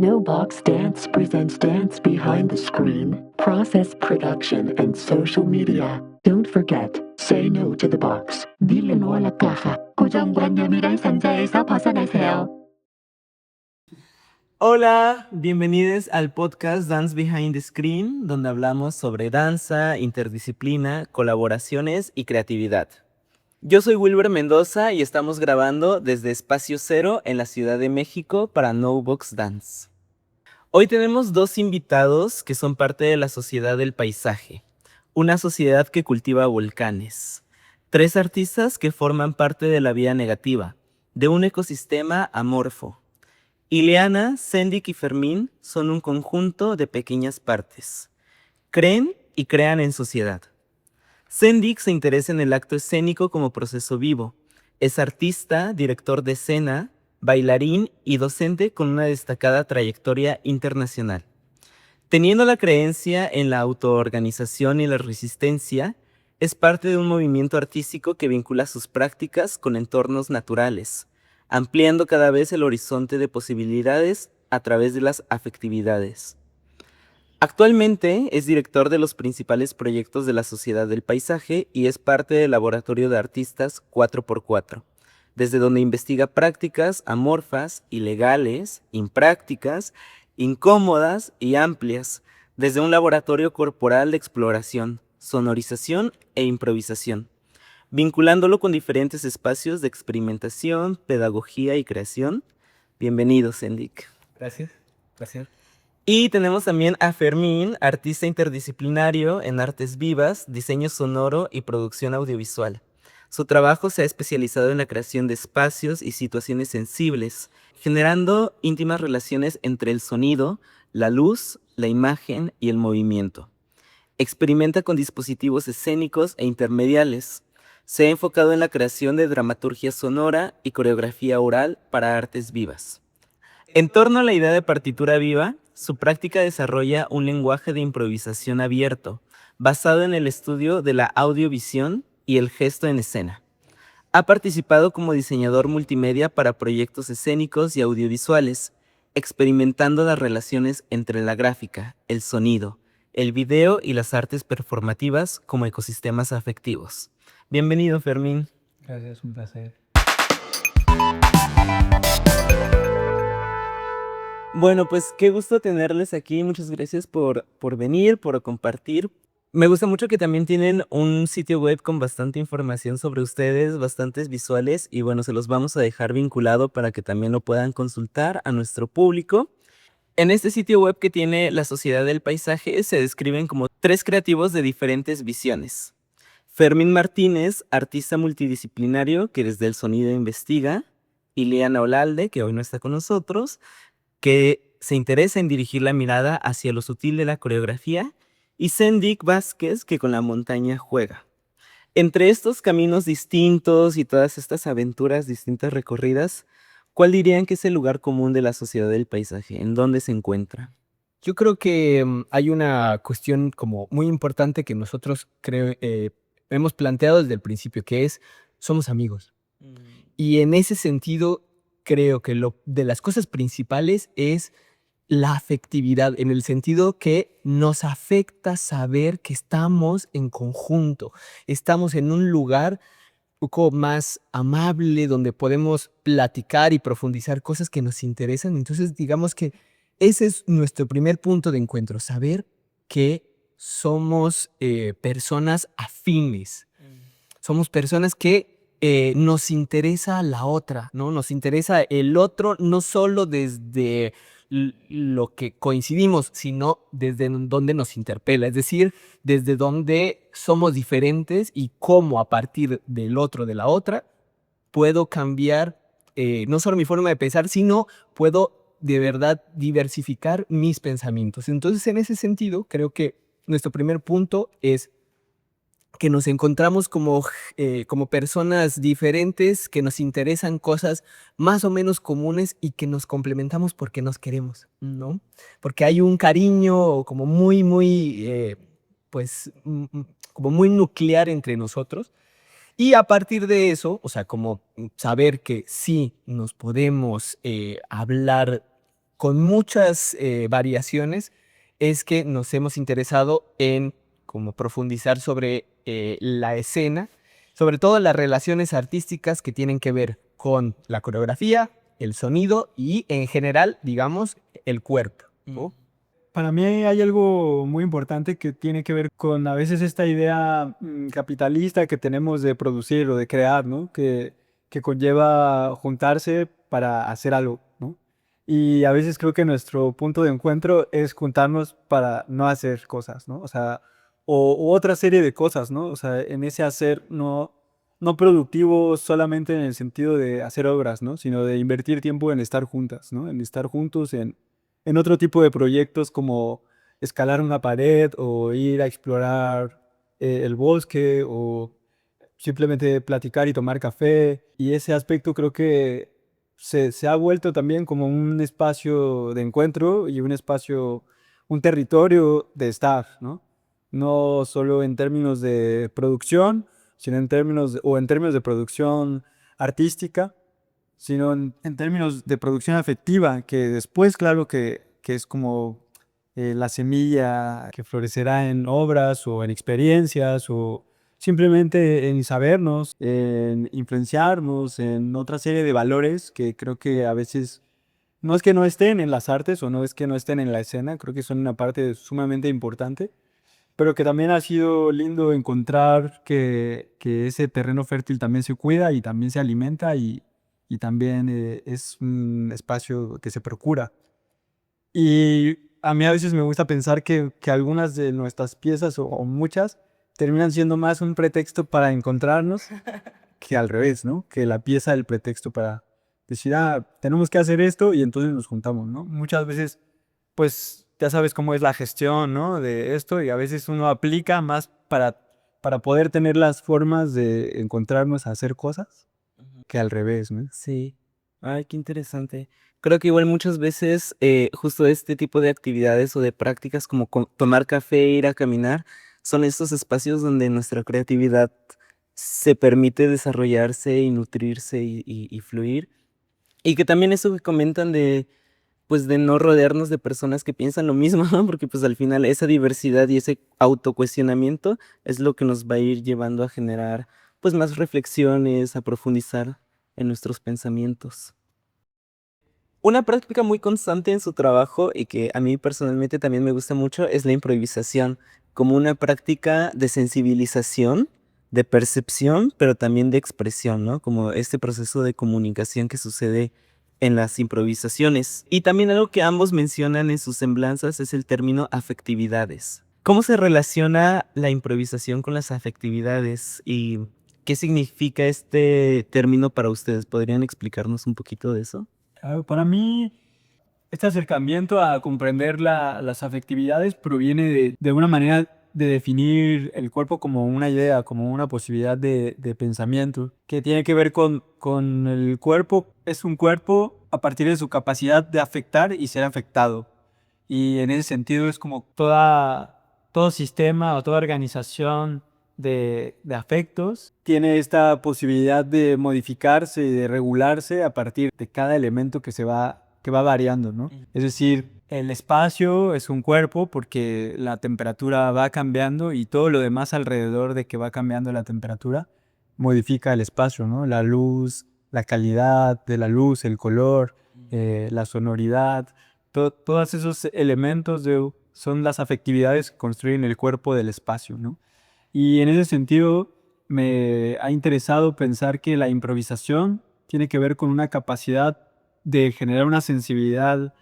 No Box Dance presents Dance Behind the Screen, process production and social media. Don't forget, say no to the box. Dile no a la caja. 고정관념이란 상자에서 벗어나세요. Hola, bienvenidos al podcast Dance Behind the Screen, donde hablamos sobre danza, interdisciplina, colaboraciones y creatividad. Yo soy Wilber Mendoza y estamos grabando desde Espacio Cero en la Ciudad de México para No Box Dance. Hoy tenemos dos invitados que son parte de la Sociedad del Paisaje, una sociedad que cultiva volcanes. Tres artistas que forman parte de la vida negativa, de un ecosistema amorfo. Ileana, Sendik y Fermín son un conjunto de pequeñas partes. Creen y crean en sociedad. Sendik se interesa en el acto escénico como proceso vivo. Es artista, director de escena, bailarín y docente con una destacada trayectoria internacional. Teniendo la creencia en la autoorganización y la resistencia, es parte de un movimiento artístico que vincula sus prácticas con entornos naturales, ampliando cada vez el horizonte de posibilidades a través de las afectividades. Actualmente es director de los principales proyectos de la Sociedad del Paisaje y es parte del Laboratorio de Artistas 4x4, desde donde investiga prácticas amorfas, ilegales, imprácticas, incómodas y amplias, desde un laboratorio corporal de exploración, sonorización e improvisación, vinculándolo con diferentes espacios de experimentación, pedagogía y creación. Bienvenido, Sendik. Gracias, gracias. Y tenemos también a Fermín, artista interdisciplinario en artes vivas, diseño sonoro y producción audiovisual. Su trabajo se ha especializado en la creación de espacios y situaciones sensibles, generando íntimas relaciones entre el sonido, la luz, la imagen y el movimiento. Experimenta con dispositivos escénicos e intermediales. Se ha enfocado en la creación de dramaturgia sonora y coreografía oral para artes vivas. En torno a la idea de partitura viva, su práctica desarrolla un lenguaje de improvisación abierto, basado en el estudio de la audiovisión y el gesto en escena. Ha participado como diseñador multimedia para proyectos escénicos y audiovisuales, experimentando las relaciones entre la gráfica, el sonido, el video y las artes performativas como ecosistemas afectivos. Bienvenido, Fermín. Gracias, un placer. Bueno, pues qué gusto tenerles aquí. Muchas gracias por venir, por compartir. Me gusta mucho que también tienen un sitio web con bastante información sobre ustedes, bastantes visuales, y bueno, se los vamos a dejar vinculado para que también lo puedan consultar a nuestro público. En este sitio web que tiene la Sociedad del Paisaje se describen como tres creativos de diferentes visiones. Fermín Martínez, artista multidisciplinario que desde el sonido investiga. Ileana Olalde, que hoy no está con nosotros, que se interesa en dirigir la mirada hacia lo sutil de la coreografía, y Sendik Vázquez, que con la montaña juega. Entre estos caminos distintos y todas estas aventuras distintas recorridas, ¿cuál dirían que es el lugar común de la Sociedad del Paisaje? ¿En dónde se encuentra? Yo creo que hay una cuestión como muy importante que nosotros hemos planteado desde el principio, que es somos amigos. Y en ese sentido, creo que lo de las cosas principales es la afectividad, en el sentido que nos afecta saber que estamos en conjunto, estamos en un lugar un poco más amable, donde podemos platicar y profundizar cosas que nos interesan. Entonces, digamos que ese es nuestro primer punto de encuentro, saber que somos personas afines, somos personas que nos interesa la otra, ¿no? Nos interesa el otro no solo desde lo que coincidimos, sino desde donde nos interpela, es decir, desde donde somos diferentes y cómo a partir del otro, de la otra, puedo cambiar no solo mi forma de pensar, sino puedo de verdad diversificar mis pensamientos. Entonces, en ese sentido, creo que nuestro primer punto es que nos encontramos como personas diferentes, que nos interesan cosas más o menos comunes y que nos complementamos porque nos queremos, ¿no? Porque hay un cariño como muy, como muy nuclear entre nosotros. Y a partir de eso, o sea, como saber que sí nos podemos hablar con muchas variaciones, es que nos hemos interesado en como profundizar sobre la escena, sobre todo las relaciones artísticas que tienen que ver con la coreografía, el sonido y en general, digamos, el cuerpo, ¿no? Para mí hay algo muy importante que tiene que ver con a veces esta idea capitalista que tenemos de producir o de crear, ¿no? Que conlleva juntarse para hacer algo, ¿no? Y a veces creo que nuestro punto de encuentro es juntarnos para no hacer cosas, ¿no? O sea, o otra serie de cosas, ¿no? O sea, en ese hacer no productivo solamente en el sentido de hacer obras, ¿no? Sino de invertir tiempo en estar juntas, ¿no? En estar juntos, en otro tipo de proyectos como escalar una pared o ir a explorar el bosque o simplemente platicar y tomar café. Y ese aspecto creo que se ha vuelto también como un espacio de encuentro y un espacio, un territorio de estar, ¿no? No solo en términos de producción, sino en términos de producción artística, sino en términos de producción afectiva, que después, claro, que es como la semilla que florecerá en obras o en experiencias o simplemente en sabernos, en influenciarnos, en otra serie de valores que creo que a veces no es que no estén en las artes o no es que no estén en la escena, creo que son una parte sumamente importante, pero que también ha sido lindo encontrar que ese terreno fértil también se cuida y también se alimenta y también es un espacio que se procura. Y a mí a veces me gusta pensar que algunas de nuestras piezas o muchas terminan siendo más un pretexto para encontrarnos que al revés, ¿no? Que la pieza el pretexto para decir, ah, tenemos que hacer esto y entonces nos juntamos, ¿no? Muchas veces, pues ya sabes cómo es la gestión, ¿no? De esto y a veces uno aplica más para poder tener las formas de encontrarnos a hacer cosas que al revés, ¿no? Sí. Ay, qué interesante. Creo que igual muchas veces justo este tipo de actividades o de prácticas como tomar café, ir a caminar, son estos espacios donde nuestra creatividad se permite desarrollarse y nutrirse y fluir. Y que también eso que comentan de, pues de no rodearnos de personas que piensan lo mismo, ¿no? Porque pues al final esa diversidad y ese autocuestionamiento es lo que nos va a ir llevando a generar pues más reflexiones, a profundizar en nuestros pensamientos. Una práctica muy constante en su trabajo y que a mí personalmente también me gusta mucho es la improvisación, como una práctica de sensibilización, de percepción, pero también de expresión, ¿no? Como este proceso de comunicación que sucede en las improvisaciones. Y también algo que ambos mencionan en sus semblanzas es el término afectividades. ¿Cómo se relaciona la improvisación con las afectividades y qué significa este término para ustedes? ¿Podrían explicarnos un poquito de eso? Para mí, este acercamiento a comprender las afectividades proviene de una manera de definir el cuerpo como una idea, como una posibilidad de pensamiento, que tiene que ver con el cuerpo. Es un cuerpo a partir de su capacidad de afectar y ser afectado. Y en ese sentido es como todo sistema o toda organización de afectos tiene esta posibilidad de modificarse y de regularse a partir de cada elemento que va variando, ¿no? Es decir, el espacio es un cuerpo porque la temperatura va cambiando y todo lo demás alrededor de que va cambiando la temperatura modifica el espacio, ¿no? La luz, la calidad de la luz, el color, la sonoridad, todos esos elementos son las afectividades que construyen el cuerpo del espacio, ¿no? Y en ese sentido me ha interesado pensar que la improvisación tiene que ver con una capacidad de generar una sensibilidad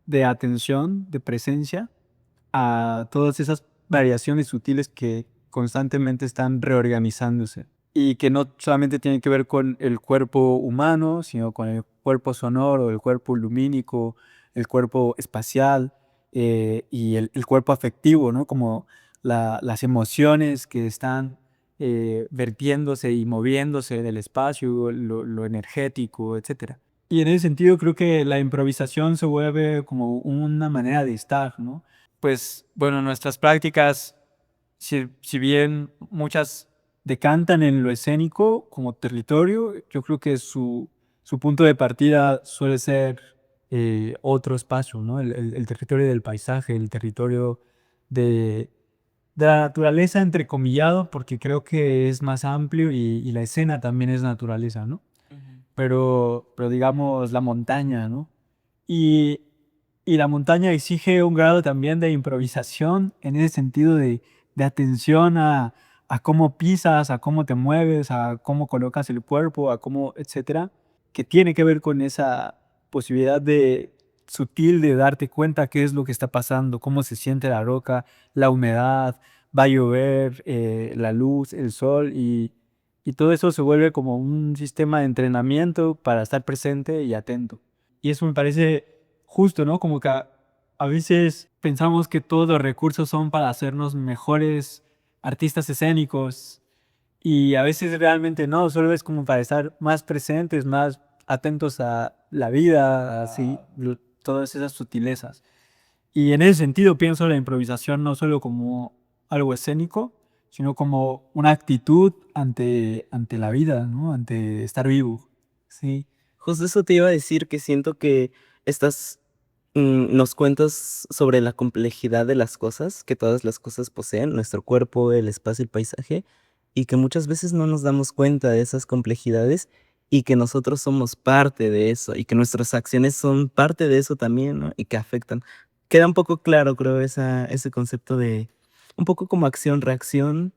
de atención, de presencia a todas esas variaciones sutiles que constantemente están reorganizándose y que no solamente tienen que ver con el cuerpo humano, sino con el cuerpo sonoro, el cuerpo lumínico, el cuerpo espacial y el cuerpo afectivo, ¿no? Como las emociones que están vertiéndose y moviéndose en el espacio, lo energético, etcétera. Y en ese sentido creo que la improvisación se vuelve como una manera de estar, ¿no? Pues bueno, nuestras prácticas, si bien muchas decantan en lo escénico como territorio, yo creo que su punto de partida suele ser otro espacio, ¿no? El territorio del paisaje, el territorio de, de la naturaleza, entrecomillado, porque creo que es más amplio y la escena también es naturaleza, ¿no? Pero digamos la montaña, ¿no? Y, y la montaña exige un grado también de improvisación en ese sentido de atención a cómo pisas, a cómo te mueves, a cómo colocas el cuerpo, a cómo, etcétera, que tiene que ver con esa posibilidad de sutil de darte cuenta qué es lo que está pasando, cómo se siente la roca, la humedad, va a llover, la luz, el sol y todo eso se vuelve como un sistema de entrenamiento para estar presente y atento. Y eso me parece justo, ¿no? Como que a veces pensamos que todos los recursos son para hacernos mejores artistas escénicos y a veces realmente no, solo es como para estar más presentes, más atentos a la vida, así, todas esas sutilezas. Y en ese sentido pienso la improvisación no solo como algo escénico, sino como una actitud ante la vida, ¿no? Ante estar vivo. Sí. Justo eso te iba a decir, que siento que estas nos cuentas sobre la complejidad de las cosas, que todas las cosas poseen, nuestro cuerpo, el espacio, el paisaje, y que muchas veces no nos damos cuenta de esas complejidades y que nosotros somos parte de eso y que nuestras acciones son parte de eso también, ¿no? Y que afectan. Queda un poco claro, creo, ese concepto de un poco como acción-reacción.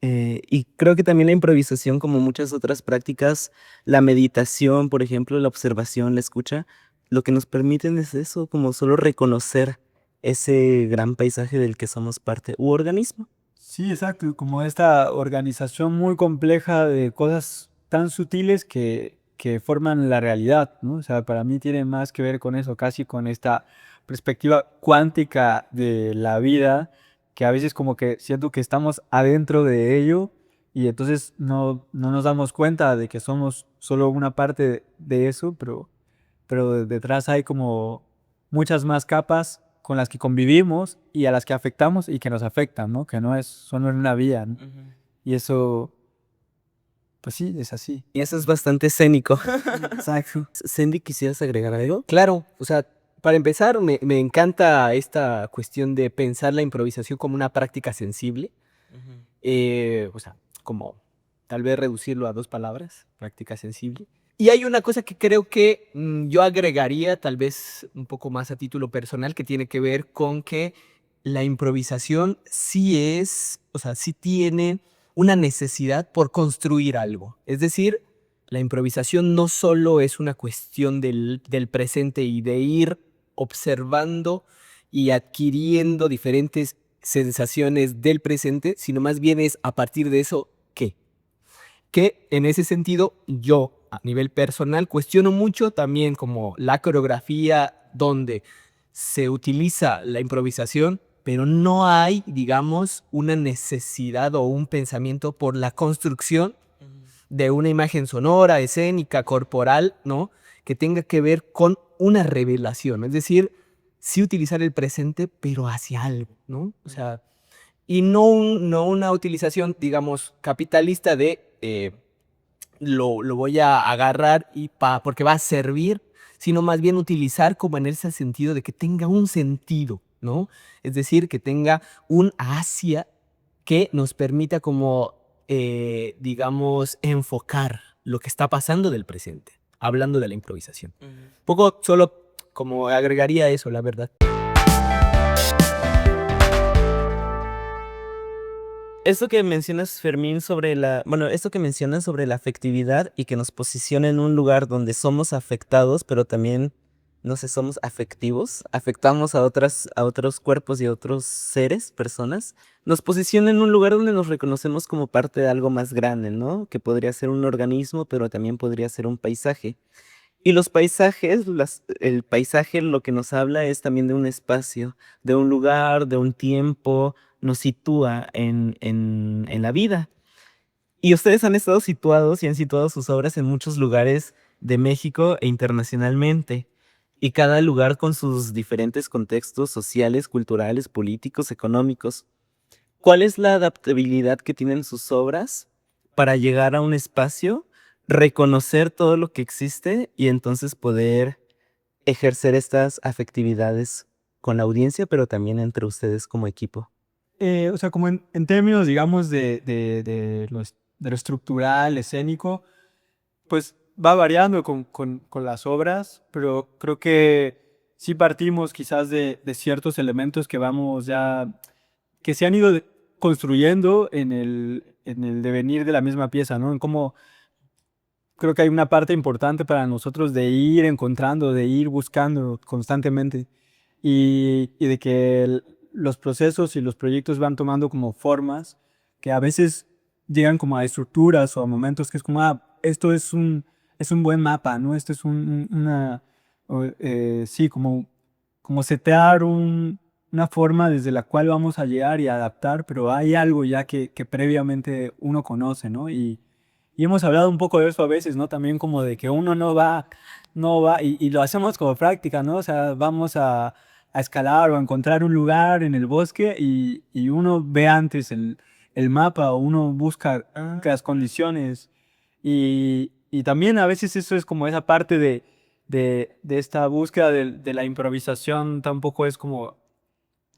Y creo que también la improvisación, como muchas otras prácticas, la meditación, por ejemplo, la observación, la escucha, lo que nos permiten es eso, como solo reconocer ese gran paisaje del que somos parte u organismo. Sí, exacto, como esta organización muy compleja de cosas tan sutiles que forman la realidad, ¿no? O sea, para mí tiene más que ver con eso, casi con esta perspectiva cuántica de la vida, que a veces como que siento que estamos adentro de ello y entonces no nos damos cuenta de que somos solo una parte de eso, pero detrás hay como muchas más capas con las que convivimos y a las que afectamos y que nos afectan, ¿no? Que no es solo en una vía, ¿no? Y eso, pues sí, es así. Y eso es bastante escénico. Exacto. Sandy, ¿quisieras agregar algo? Claro, o sea, para empezar, me encanta esta cuestión de pensar la improvisación como una práctica sensible. O sea, como tal vez reducirlo a 2 palabras, práctica sensible. Y hay una cosa que creo que yo agregaría, tal vez un poco más a título personal, que tiene que ver con que la improvisación sí es, o sea, sí tiene una necesidad por construir algo. Es decir, la improvisación no solo es una cuestión del presente y de ir observando y adquiriendo diferentes sensaciones del presente, sino más bien es a partir de eso, ¿qué? Que en ese sentido yo a nivel personal cuestiono mucho también como la coreografía donde se utiliza la improvisación, pero no hay, digamos, una necesidad o un pensamiento por la construcción de una imagen sonora, escénica, corporal, ¿no? Que tenga que ver con una revelación, es decir, sí utilizar el presente, pero hacia algo, ¿no? O sea, y no una utilización, digamos, capitalista de lo voy a agarrar porque va a servir, sino más bien utilizar como en ese sentido de que tenga un sentido, ¿no? Es decir, que tenga un hacia que nos permita como, digamos, enfocar lo que está pasando del presente, hablando de la improvisación. Poco solo como agregaría eso, la verdad. Esto que mencionas, Fermín, esto que mencionas sobre la afectividad y que nos posiciona en un lugar donde somos afectados, pero también, no sé, somos afectivos, afectamos a otros cuerpos y a otros seres, personas, nos posiciona en un lugar donde nos reconocemos como parte de algo más grande, ¿no? Que podría ser un organismo, pero también podría ser un paisaje. Y los paisajes, el paisaje lo que nos habla es también de un espacio, de un lugar, de un tiempo, nos sitúa en la vida. Y ustedes han estado situados y han situado sus obras en muchos lugares de México e internacionalmente. Y cada lugar con sus diferentes contextos sociales, culturales, políticos, económicos. ¿Cuál es la adaptabilidad que tienen sus obras para llegar a un espacio, reconocer todo lo que existe y entonces poder ejercer estas afectividades con la audiencia, pero también entre ustedes como equipo? O sea, como en términos, digamos, de lo estructural, escénico, pues va variando con las obras, pero creo que sí partimos quizás de ciertos elementos que vamos ya, que se han ido construyendo en el devenir de la misma pieza, ¿no? En cómo creo que hay una parte importante para nosotros de ir encontrando, de ir buscando constantemente y de que los procesos y los proyectos van tomando como formas que a veces llegan como a estructuras o a momentos que es como, esto es un buen mapa, ¿no? Esto es sí, como setear una forma desde la cual vamos a llegar y adaptar, pero hay algo ya que previamente uno conoce, ¿no? Y hemos hablado un poco de eso a veces, ¿no? También como de que uno no va, y lo hacemos como práctica, ¿no? O sea, vamos a escalar o a encontrar un lugar en el bosque y uno ve antes el mapa o uno busca las condiciones. Y también a veces eso es como esa parte de esta búsqueda de la improvisación, tampoco es como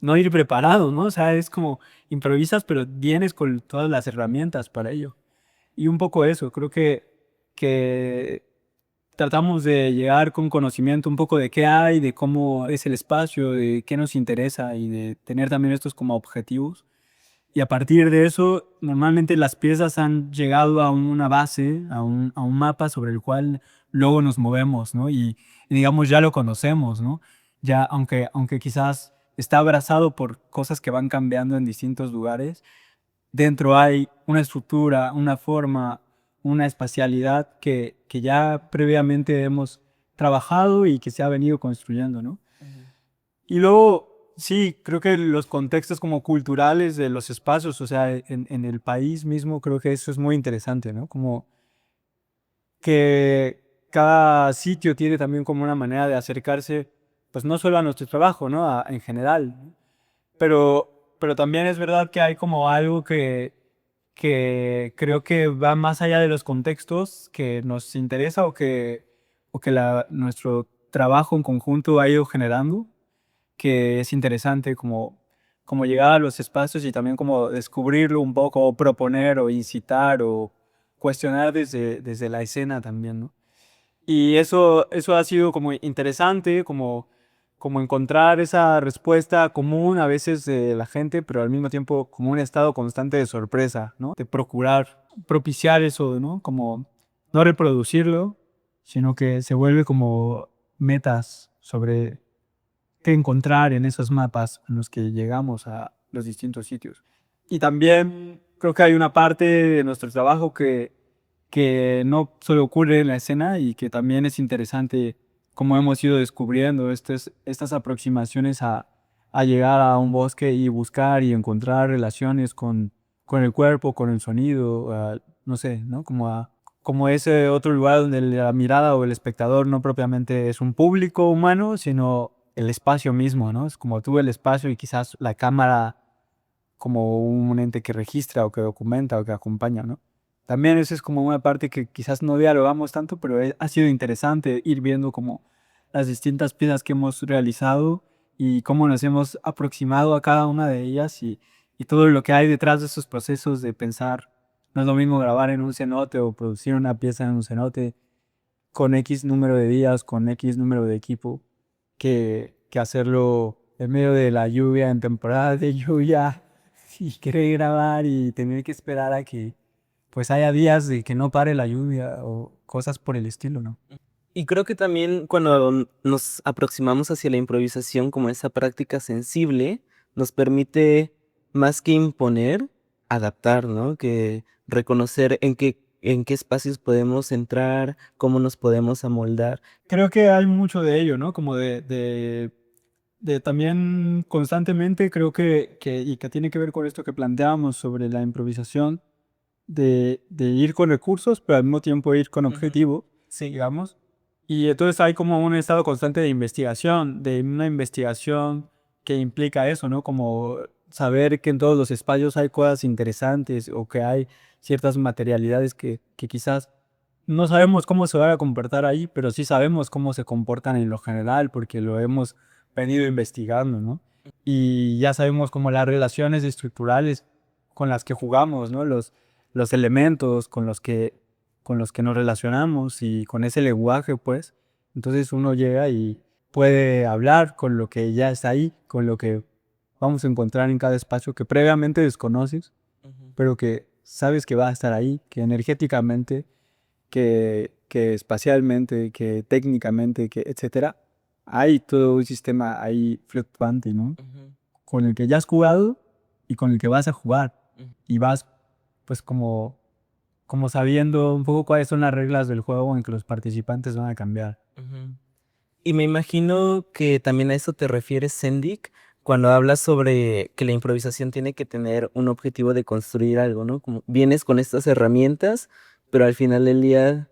no ir preparado, ¿no? O sea, es como improvisas, pero vienes con todas las herramientas para ello. Y un poco eso, creo que tratamos de llegar con conocimiento un poco de qué hay, de cómo es el espacio, de qué nos interesa y de tener también estos como objetivos. Y a partir de eso, normalmente las piezas han llegado a una base, a un mapa sobre el cual luego nos movemos, ¿no? Y digamos, ya lo conocemos, ¿no? Ya, aunque quizás está abrazado por cosas que van cambiando en distintos lugares, dentro hay una estructura, una forma, una espacialidad que ya previamente hemos trabajado y que se ha venido construyendo, ¿no? Y luego, sí, creo que los contextos como culturales de los espacios, o sea, en el país mismo, creo que eso es muy interesante, ¿no? Como que cada sitio tiene también como una manera de acercarse, pues no solo a nuestro trabajo, ¿no? En general, ¿no? Pero también es verdad que hay como algo que creo que va más allá de los contextos que nos interesa o que nuestro trabajo en conjunto ha ido generando, que es interesante como llegar a los espacios y también como descubrirlo un poco, o proponer o incitar o cuestionar desde la escena también, ¿no? Y eso ha sido como interesante, como encontrar esa respuesta común a veces de la gente, pero al mismo tiempo como un estado constante de sorpresa, ¿no? De procurar propiciar eso, ¿no? Como no reproducirlo, sino que se vuelve como metas sobre qué encontrar en esos mapas en los que llegamos a los distintos sitios. Y también creo que hay una parte de nuestro trabajo que no solo ocurre en la escena y que también es interesante cómo hemos ido descubriendo estas aproximaciones a llegar a un bosque y buscar y encontrar relaciones con el cuerpo, con el sonido, no sé, ¿no? Como ese otro lugar donde la mirada o el espectador no propiamente es un público humano, sino el espacio mismo, ¿no? Es como tú el espacio y quizás la cámara como un ente que registra o que documenta o que acompaña, ¿no? También eso es como una parte que quizás no dialogamos tanto, pero ha sido interesante ir viendo como las distintas piezas que hemos realizado y cómo nos hemos aproximado a cada una de ellas y todo lo que hay detrás de esos procesos de pensar. No es lo mismo grabar en un cenote o producir una pieza en un cenote con X número de días, con X número de equipo, que hacerlo en medio de la lluvia, en temporada de lluvia, y querer grabar y tener que esperar a que pues haya días de que no pare la lluvia o cosas por el estilo, ¿no? Y creo que también cuando nos aproximamos hacia la improvisación como esa práctica sensible, nos permite más que imponer, adaptar, ¿no? Que reconocer en qué espacios podemos entrar, cómo nos podemos amoldar. Creo que hay mucho de ello, ¿no? Como de también constantemente creo y que tiene que ver con esto que planteábamos sobre la improvisación, de ir con recursos, pero al mismo tiempo ir con objetivo, Sí. digamos. Y entonces hay como un estado constante de investigación, de una investigación que implica eso, ¿no? Como saber que en todos los espacios hay cosas interesantes o que hay ciertas materialidades que quizás no sabemos cómo se van a comportar ahí, pero sí sabemos cómo se comportan en lo general, porque lo hemos venido investigando, ¿no? Y ya sabemos como las relaciones estructurales con las que jugamos, ¿no? Los elementos con los que nos relacionamos y con ese lenguaje, pues. Entonces uno llega y puede hablar con lo que ya está ahí, con lo que vamos a encontrar en cada espacio que previamente desconoces, pero que sabes que va a estar ahí, que energéticamente, que espacialmente, que técnicamente, que etcétera. Hay todo un sistema ahí fluctuante, ¿no? Con el que ya has jugado y con el que vas a jugar. Y vas pues como sabiendo un poco cuáles son las reglas del juego en que los participantes van a cambiar. Y me imagino que también a eso te refieres, Sendik, cuando hablas sobre que la improvisación tiene que tener un objetivo de construir algo, ¿no? Como vienes con estas herramientas, pero al final del día,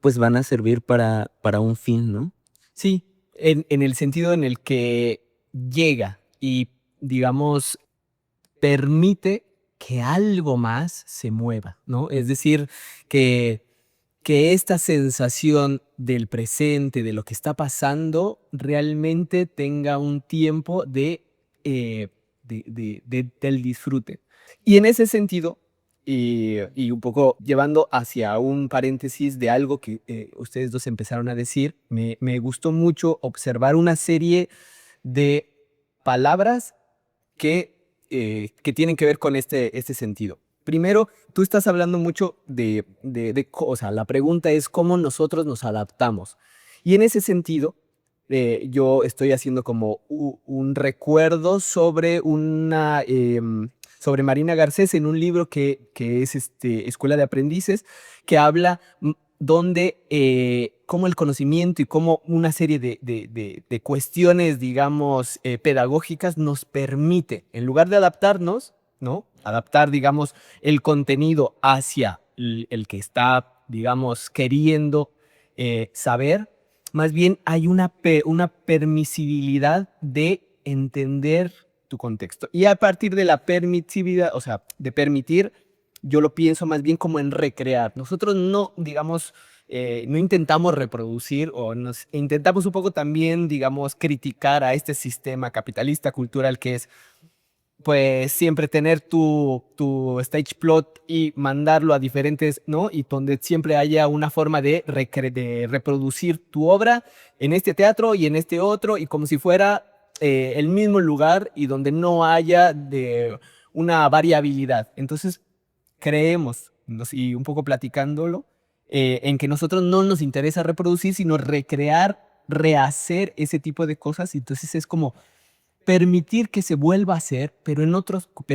pues van a servir para un fin, ¿no? Sí, en el sentido en el que llega y, digamos, permite que algo más se mueva, ¿no? Es decir, que esta sensación del presente, de lo que está pasando, realmente tenga un tiempo del disfrute. Y en ese sentido, y un poco llevando hacia un paréntesis de algo que ustedes dos empezaron a decir, me gustó mucho observar una serie de palabras que tienen que ver con este sentido. Primero, tú estás hablando mucho o sea, la pregunta es cómo nosotros nos adaptamos. Y en ese sentido, yo estoy haciendo como un recuerdo sobre Marina Garcés en un libro que es Escuela de Aprendices, que habla donde cómo el conocimiento y cómo una serie de cuestiones, digamos, pedagógicas nos permite, en lugar de adaptarnos, ¿no? Adaptar, digamos, el contenido hacia el que está, digamos, queriendo saber, más bien hay una permisibilidad de entender tu contexto. Y a partir de la permisibilidad, o sea, de permitir, yo lo pienso más bien como en recrear. Nosotros no, digamos, no intentamos reproducir o nos intentamos un poco también, digamos, criticar a este sistema capitalista cultural que es, pues, siempre tener tu stage plot y mandarlo a diferentes, ¿no? Y donde siempre haya una forma de reproducir tu obra en este teatro y en este otro y como si fuera el mismo lugar y donde no haya una variabilidad. Entonces, creemos, y un poco platicándolo, en que nosotros no nos interesa reproducir, sino recrear, rehacer ese tipo de cosas. Entonces es como permitir que se vuelva a hacer, pero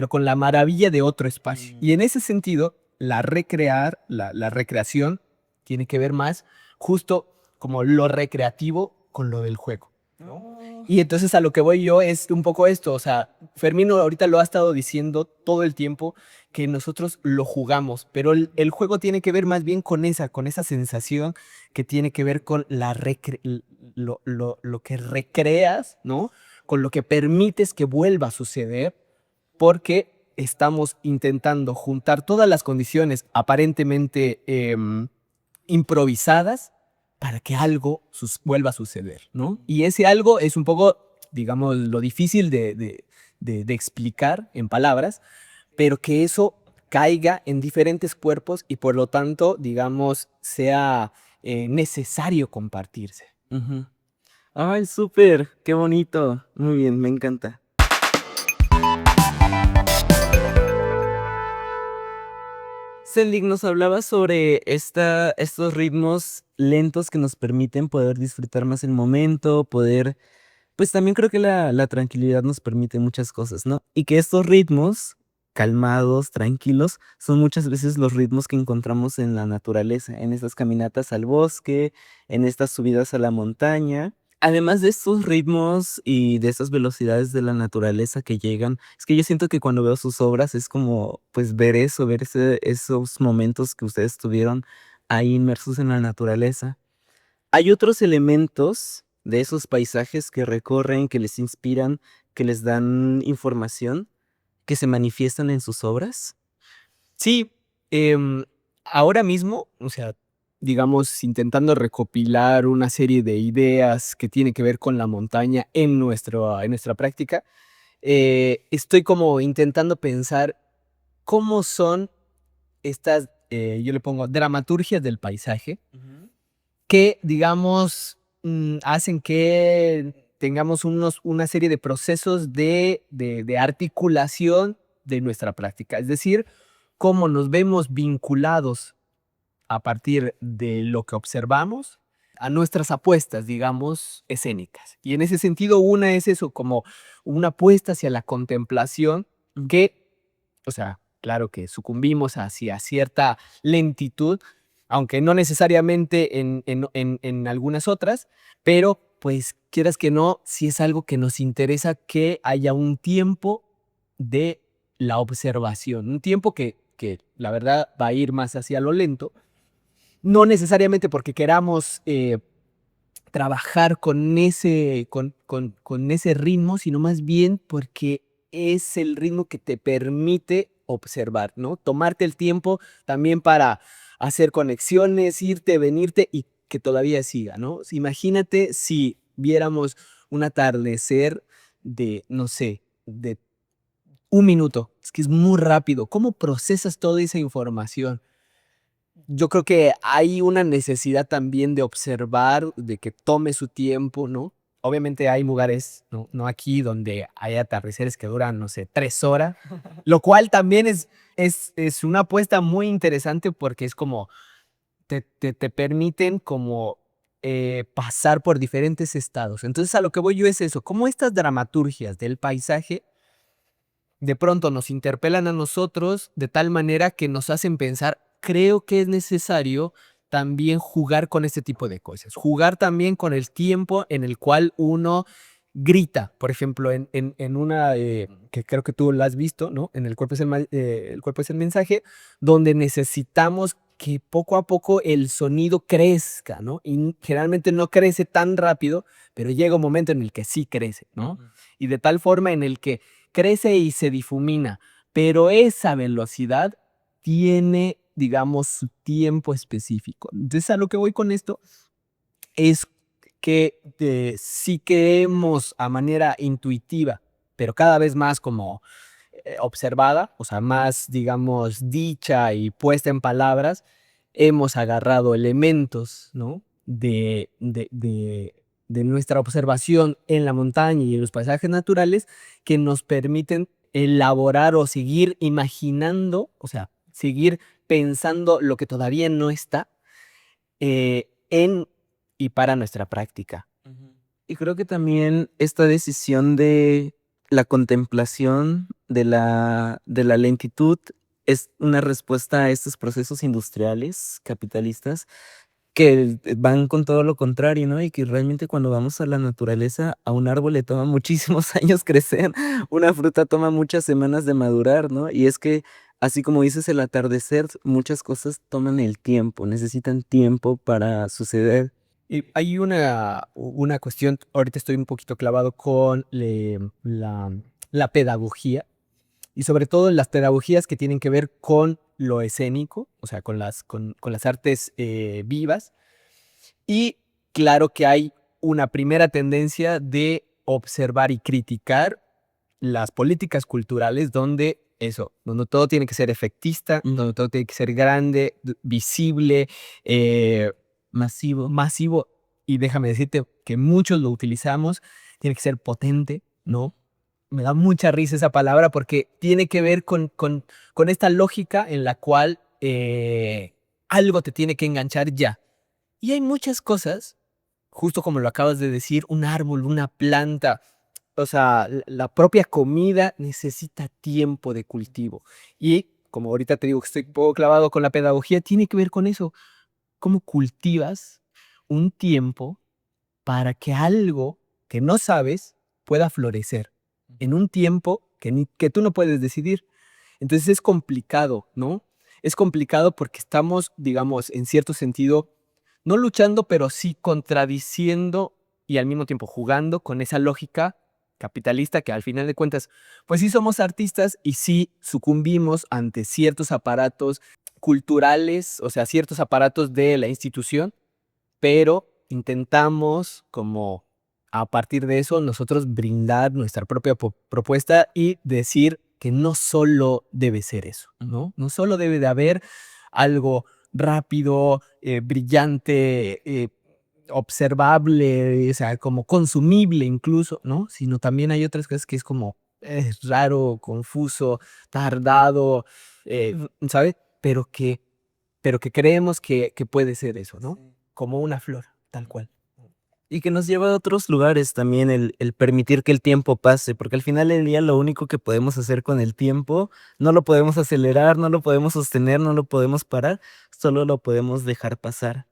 con la maravilla de otro espacio. Y en ese sentido, la recreación tiene que ver más justo como lo recreativo con lo del juego, ¿no? Y entonces a lo que voy yo es un poco esto, o sea, Fermín ahorita lo ha estado diciendo todo el tiempo, que nosotros lo jugamos, pero el juego tiene que ver más bien con esa sensación que tiene que ver con lo que recreas, ¿no? Con lo que permites que vuelva a suceder, porque estamos intentando juntar todas las condiciones aparentemente improvisadas para que algo vuelva a suceder, ¿no? Y ese algo es un poco, digamos, lo difícil de explicar en palabras, pero que eso caiga en diferentes cuerpos y por lo tanto, digamos, sea necesario compartirse. Ujú. Ay, súper, qué bonito. Muy bien, me encanta. Sendik nos hablaba sobre estos ritmos lentos que nos permiten poder disfrutar más el momento, poder, pues también creo que la tranquilidad nos permite muchas cosas, ¿no? Y que estos ritmos calmados, tranquilos, son muchas veces los ritmos que encontramos en la naturaleza, en estas caminatas al bosque, en estas subidas a la montaña. Además de estos ritmos y de estas velocidades de la naturaleza que llegan, es que yo siento que cuando veo sus obras es como, pues, ver eso, ver esos momentos que ustedes tuvieron ahí inmersos en la naturaleza. ¿Hay otros elementos de esos paisajes que recorren, que les inspiran, que les dan información, que se manifiestan en sus obras? Sí, ahora mismo, o sea, digamos, intentando recopilar una serie de ideas que tienen que ver con la montaña en nuestra práctica, estoy como intentando pensar cómo son estas, yo le pongo dramaturgias del paisaje, que, digamos, hacen que tengamos una serie de procesos de articulación de nuestra práctica. Es decir, cómo nos vemos vinculados a partir de lo que observamos a nuestras apuestas, digamos, escénicas. Y en ese sentido, una es eso, como una apuesta hacia la contemplación que, o sea, claro que sucumbimos hacia cierta lentitud, aunque no necesariamente en algunas otras, pero pues quieras que no, si es algo que nos interesa que haya un tiempo de la observación, un tiempo que la verdad va a ir más hacia lo lento, no necesariamente porque queramos trabajar con ese ritmo, sino más bien porque es el ritmo que te permite observar, ¿no? Tomarte el tiempo también para hacer conexiones, irte, venirte y que todavía siga, ¿no? Imagínate si viéramos un atardecer de, no sé, de 1 minuto. Es que es muy rápido. ¿Cómo procesas toda esa información? Yo creo que hay una necesidad también de observar, de que tome su tiempo, ¿no? Obviamente hay lugares, no aquí, donde hay atardeceres que duran, no sé, 3 horas, lo cual también es una apuesta muy interesante porque es como, te permiten como pasar por diferentes estados. Entonces a lo que voy yo es eso, cómo estas dramaturgias del paisaje de pronto nos interpelan a nosotros de tal manera que nos hacen pensar, creo que es necesario también jugar con este tipo de cosas, jugar también con el tiempo en el cual uno grita, por ejemplo, en una que creo que tú la has visto, ¿no? En el cuerpo es el cuerpo es el mensaje, donde necesitamos que poco a poco el sonido crezca, ¿no? Y generalmente no crece tan rápido, pero llega un momento en el que sí crece, ¿no? Y de tal forma en el que crece y se difumina, pero esa velocidad tiene, digamos, su tiempo específico. Entonces, a lo que voy con esto es que sí queremos a manera intuitiva, pero cada vez más como observada, o sea, más, digamos, dicha y puesta en palabras, hemos agarrado elementos, ¿no? De nuestra observación en la montaña y en los paisajes naturales que nos permiten elaborar o seguir imaginando, o sea, seguir pensando lo que todavía no está en y para nuestra práctica. Y creo que también esta decisión de la contemplación, de la lentitud, es una respuesta a estos procesos industriales, capitalistas, que van con todo lo contrario, ¿no? Y que realmente cuando vamos a la naturaleza, a un árbol le toma muchísimos años crecer, una fruta toma muchas semanas de madurar, ¿no? Y es que, así como dices, el atardecer, muchas cosas toman el tiempo, necesitan tiempo para suceder. Y hay una cuestión, ahorita estoy un poquito clavado con la pedagogía y sobre todo las pedagogías que tienen que ver con lo escénico, o sea, con las artes vivas. Y claro que hay una primera tendencia de observar y criticar las políticas culturales donde todo tiene que ser efectista, donde todo tiene que ser grande, visible, Masivo. masivo, y déjame decirte que muchos lo utilizamos, tiene que ser potente, ¿no? Me da mucha risa esa palabra porque tiene que ver con esta lógica en la cual algo te tiene que enganchar ya. Y hay muchas cosas, justo como lo acabas de decir, un árbol, una planta, o sea, la propia comida necesita tiempo de cultivo. Y como ahorita te digo que estoy un poco clavado con la pedagogía, tiene que ver con eso. ¿Cómo cultivas un tiempo para que algo que no sabes pueda florecer en un tiempo que tú no puedes decidir? Entonces es complicado, ¿no? Es complicado porque estamos, digamos, en cierto sentido, no luchando, pero sí contradiciendo y al mismo tiempo jugando con esa lógica capitalista que al final de cuentas, pues sí somos artistas y sí sucumbimos ante ciertos aparatos culturales, o sea, ciertos aparatos de la institución, pero intentamos como a partir de eso nosotros brindar nuestra propia propuesta y decir que no solo debe ser eso, ¿no? No solo debe de haber algo rápido, brillante, observable, o sea, como consumible incluso, ¿no? Sino también hay otras cosas que es como raro, confuso, tardado, ¿sabes? Pero que creemos que puede ser eso, ¿no? Como una flor, tal cual. Y que nos lleva a otros lugares también el permitir que el tiempo pase, porque al final del día lo único que podemos hacer con el tiempo, no lo podemos acelerar, no lo podemos sostener, no lo podemos parar, solo lo podemos dejar pasar.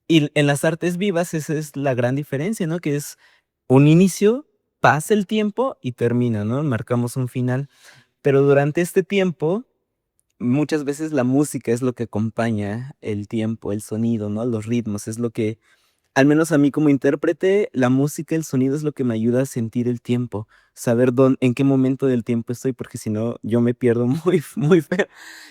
Y en las artes vivas esa es la gran diferencia, ¿no? Que es un inicio, pasa el tiempo y termina, ¿no? Marcamos un final. Pero durante este tiempo, muchas veces la música es lo que acompaña el tiempo, el sonido, ¿no? Los ritmos, es lo que al menos a mí como intérprete, la música, el sonido es lo que me ayuda a sentir el tiempo, saber en qué momento del tiempo estoy, porque si no, yo me pierdo muy, muy feo.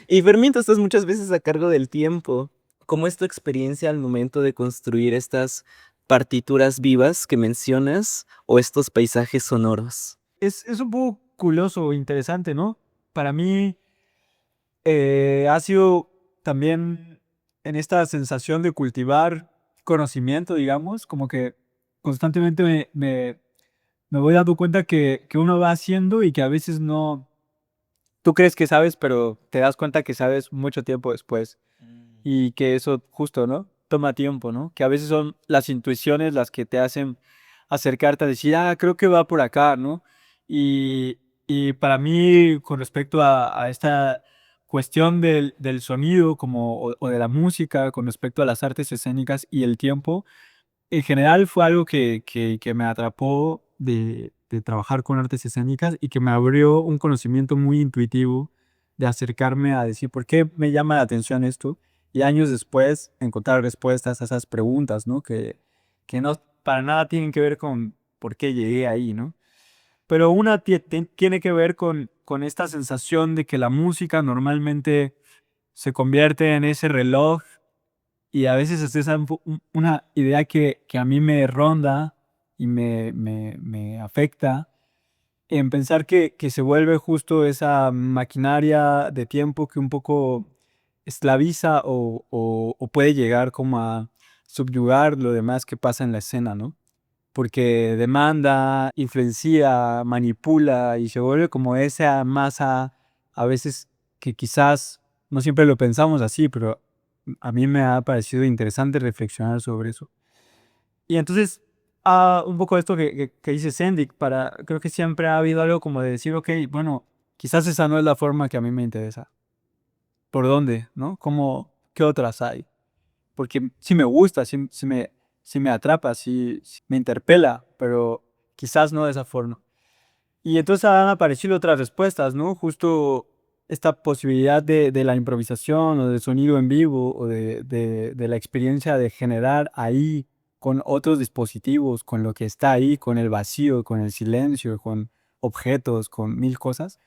Y Fermín, tú estás muchas veces a cargo del tiempo. ¿Cómo es tu experiencia al momento de construir estas partituras vivas que mencionas o estos paisajes sonoros? Es un poco curioso, interesante, ¿no? Para mí ha sido también en esta sensación de cultivar conocimiento, digamos, como que constantemente me voy dando cuenta que uno va haciendo y que a veces no, tú crees que sabes, pero te das cuenta que sabes mucho tiempo después y que eso justo, ¿no? Toma tiempo, ¿no? Que a veces son las intuiciones las que te hacen acercarte a decir, ah, creo que va por acá, ¿no? Y para mí, con respecto a esta cuestión del sonido como, o de la música, con respecto a las artes escénicas y el tiempo, en general fue algo que me atrapó de trabajar con artes escénicas y que me abrió un conocimiento muy intuitivo de acercarme a decir, ¿por qué me llama la atención esto? Y años después encontrar respuestas a esas preguntas, ¿no? Que no para nada tienen que ver con por qué llegué ahí, ¿no? Pero una tiene que ver con esta sensación de que la música normalmente se convierte en ese reloj y a veces es esa una idea que a mí me ronda y me afecta en pensar que se vuelve justo esa maquinaria de tiempo que un poco esclaviza o puede llegar como a subyugar lo demás que pasa en la escena, ¿no? Porque demanda, influencia, manipula y se vuelve como esa masa a veces que quizás no siempre lo pensamos así, pero a mí me ha parecido interesante reflexionar sobre eso. Y entonces, un poco esto que dice Sendik, creo que siempre ha habido algo como de decir, ok, bueno, quizás esa no es la forma que a mí me interesa. ¿Por dónde? ¿No? ¿Qué otras hay? Porque sí me gusta, sí me atrapa, sí me interpela, pero quizás no de esa forma. Y entonces han aparecido otras respuestas, ¿no? Justo esta posibilidad de la improvisación o de sonido en vivo o de la experiencia de generar ahí con otros dispositivos, con lo que está ahí, con el vacío, con el silencio, con objetos, con mil cosas.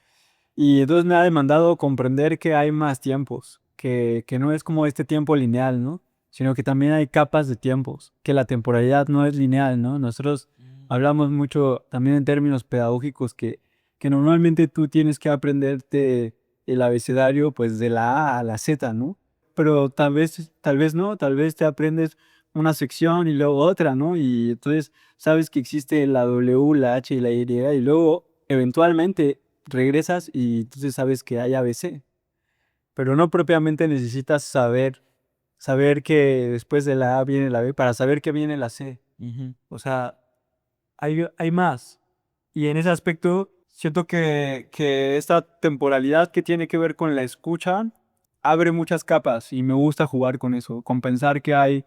Y entonces me ha demandado comprender que hay más tiempos, que no es como este tiempo lineal, ¿no? Sino que también hay capas de tiempos, que la temporalidad no es lineal, ¿no? Nosotros hablamos mucho también en términos pedagógicos que normalmente tú tienes que aprenderte el abecedario pues de la A a la Z, ¿no? Pero tal vez no, tal vez te aprendes una sección y luego otra, ¿no? Y entonces sabes que existe la W, la H y la Y y luego eventualmente regresas y entonces sabes que hay ABC, pero no propiamente necesitas saber que después de la A viene la B para saber que viene la C. O sea, hay más. Y en ese aspecto, siento que esta temporalidad que tiene que ver con la escucha abre muchas capas y me gusta jugar con eso, con pensar que hay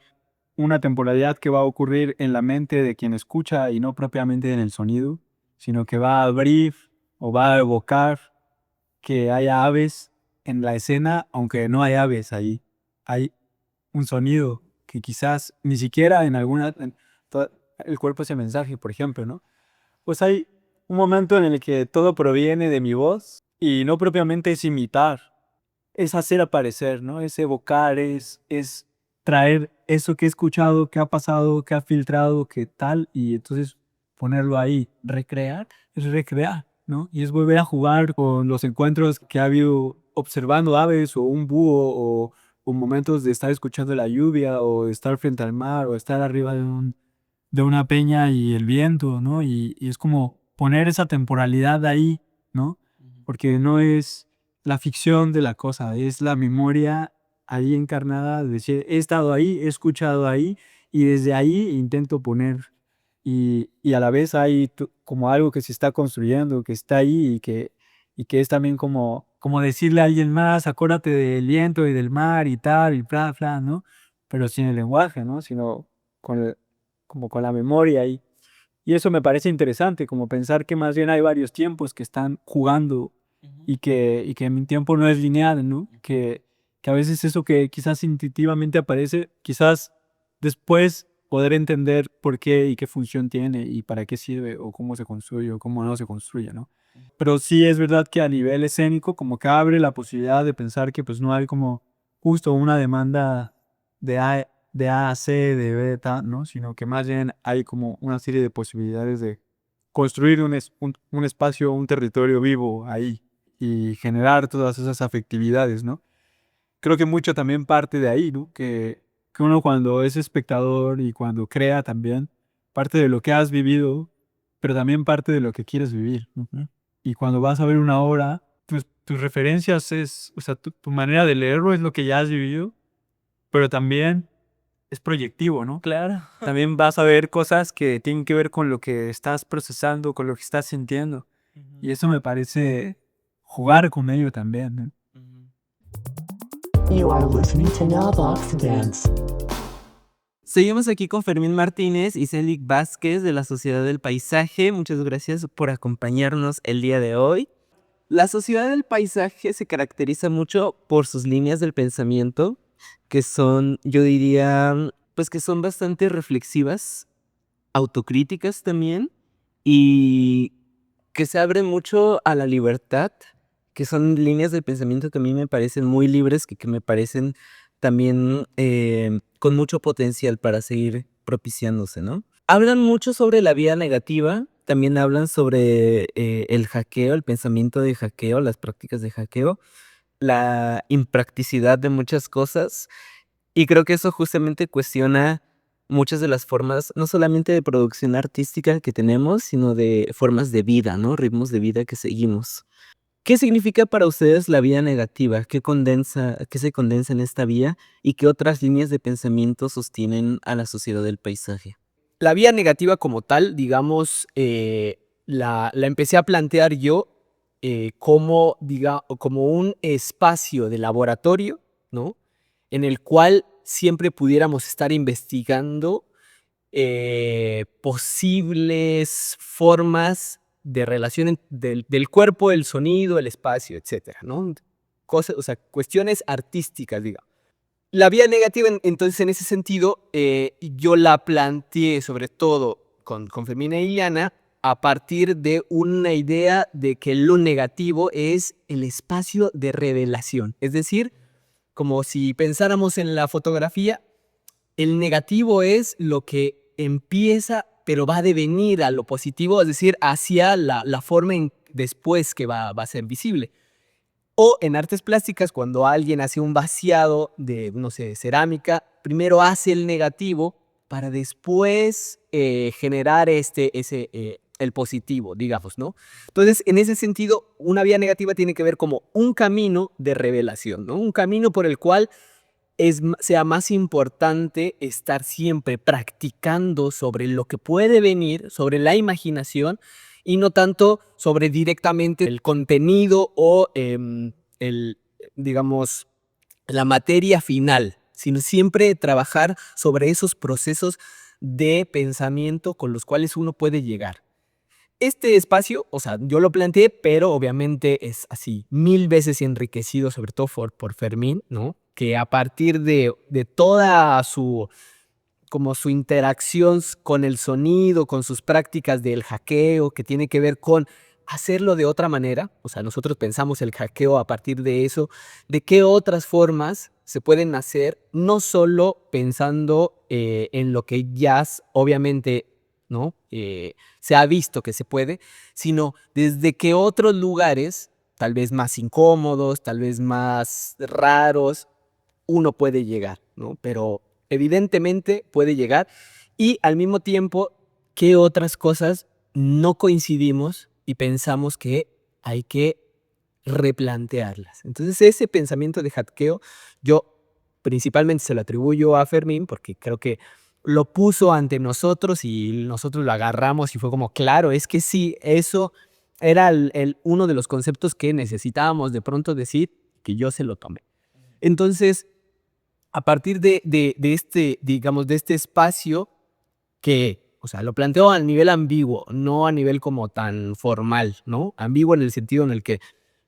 una temporalidad que va a ocurrir en la mente de quien escucha y no propiamente en el sonido, sino que va a abrir o va a evocar que haya aves en la escena, aunque no hay aves ahí. Hay un sonido que quizás ni siquiera el cuerpo ese mensaje, por ejemplo, ¿no? Pues hay un momento en el que todo proviene de mi voz y no propiamente es imitar, es hacer aparecer, ¿no? Es evocar, es traer eso que he escuchado, que ha pasado, que ha filtrado, que tal, y entonces ponerlo ahí. Recrear es recrear, ¿no? Y es volver a jugar con los encuentros que ha habido observando aves o un búho o momentos de estar escuchando la lluvia o estar frente al mar o estar arriba de una peña y el viento, ¿no? Y es como poner esa temporalidad ahí, ¿no? Porque no es la ficción de la cosa, es la memoria ahí encarnada, de decir, he estado ahí, he escuchado ahí y desde ahí intento poner y a la vez hay como algo que se está construyendo, que está ahí y que es también como decirle a alguien más, acuérdate del viento y del mar y tal y bla, bla, ¿no? Pero sin el lenguaje, ¿no? Sino con como con la memoria ahí. Y eso me parece interesante, como pensar que más bien hay varios tiempos que están jugando y que mi tiempo no es lineal, ¿no? Que a veces eso que quizás intuitivamente aparece, quizás después poder entender por qué y qué función tiene y para qué sirve o cómo se construye o cómo no se construye, ¿no? Pero sí es verdad que a nivel escénico como que abre la posibilidad de pensar que pues no hay como justo una demanda de A a C, de beta, ¿no? Sino que más bien hay como una serie de posibilidades de construir un espacio, un territorio vivo ahí y generar todas esas afectividades, ¿no? Creo que mucho también parte de ahí, ¿no? Que uno cuando es espectador y cuando crea también, parte de lo que has vivido, pero también parte de lo que quieres vivir, ¿no? Y cuando vas a ver una obra, tus referencias o sea, tu manera de leerlo es lo que ya has vivido, pero también es proyectivo, ¿no? Claro. También vas a ver cosas que tienen que ver con lo que estás procesando, con lo que estás sintiendo. Y eso me parece jugar con ello también, ¿no? You are listening to Navbox Dance. Seguimos aquí con Fermín Martínez y Célic Vázquez de la Sociedad del Paisaje. Muchas gracias por acompañarnos el día de hoy. La Sociedad del Paisaje se caracteriza mucho por sus líneas del pensamiento, que son, yo diría, pues que son bastante reflexivas, autocríticas también, y que se abren mucho a la libertad, que son líneas de pensamiento que a mí me parecen muy libres, que me parecen también con mucho potencial para seguir propiciándose, ¿no? Hablan mucho sobre la vía negativa, también hablan sobre el hackeo, el pensamiento de hackeo, las prácticas de hackeo, la impracticidad de muchas cosas, y creo que eso justamente cuestiona muchas de las formas, no solamente de producción artística que tenemos, sino de formas de vida, ¿no? Ritmos de vida que seguimos. ¿Qué significa para ustedes la vía negativa? ¿Qué se condensa en esta vía? ¿Y qué otras líneas de pensamiento sostienen a la sociedad del paisaje? La vía negativa como tal, digamos, la empecé a plantear yo como un espacio de laboratorio, ¿no? En el cual siempre pudiéramos estar investigando posibles formas de relación del cuerpo, el sonido, el espacio, etcétera, ¿no? Cosas, o sea, cuestiones artísticas, digamos. La vía negativa, entonces, en ese sentido, yo la planteé sobre todo con Femina y Iliana a partir de una idea de que lo negativo es el espacio de revelación. Es decir, como si pensáramos en la fotografía, el negativo es lo que empieza, pero va a devenir a lo positivo, es decir, hacia la forma después que va a ser visible. O en artes plásticas, cuando alguien hace un vaciado de, no sé, cerámica, primero hace el negativo para después generar el positivo, digamos, ¿no? Entonces, en ese sentido, una vía negativa tiene que ver como un camino de revelación, ¿no? Un camino por el cual sea más importante estar siempre practicando sobre lo que puede venir, sobre la imaginación, y no tanto sobre directamente el contenido o digamos, la materia final, sino siempre trabajar sobre esos procesos de pensamiento con los cuales uno puede llegar. Este espacio, o sea, yo lo planteé, pero obviamente es así, 1000 veces enriquecido, sobre todo por Fermín, ¿no? Que a partir de toda como su interacción con el sonido, con sus prácticas del hackeo, que tiene que ver con hacerlo de otra manera, o sea, nosotros pensamos el hackeo a partir de eso, de qué otras formas se pueden hacer, no solo pensando en lo que ya obviamente, ¿no? Se ha visto que se puede, sino desde qué otros lugares, tal vez más incómodos, tal vez más raros, uno puede llegar, ¿no? Pero evidentemente puede llegar y al mismo tiempo, ¿qué otras cosas no coincidimos y pensamos que hay que replantearlas? Entonces ese pensamiento de hackeo yo principalmente se lo atribuyo a Fermín porque creo que lo puso ante nosotros y nosotros lo agarramos y fue como, claro, es que sí, eso era uno de los conceptos que necesitábamos de pronto decir que yo se lo tomé. Entonces, a partir de este, digamos, de este espacio que, o sea, lo planteo a nivel ambiguo, no a nivel como tan formal, ¿no? Ambiguo en el sentido en el que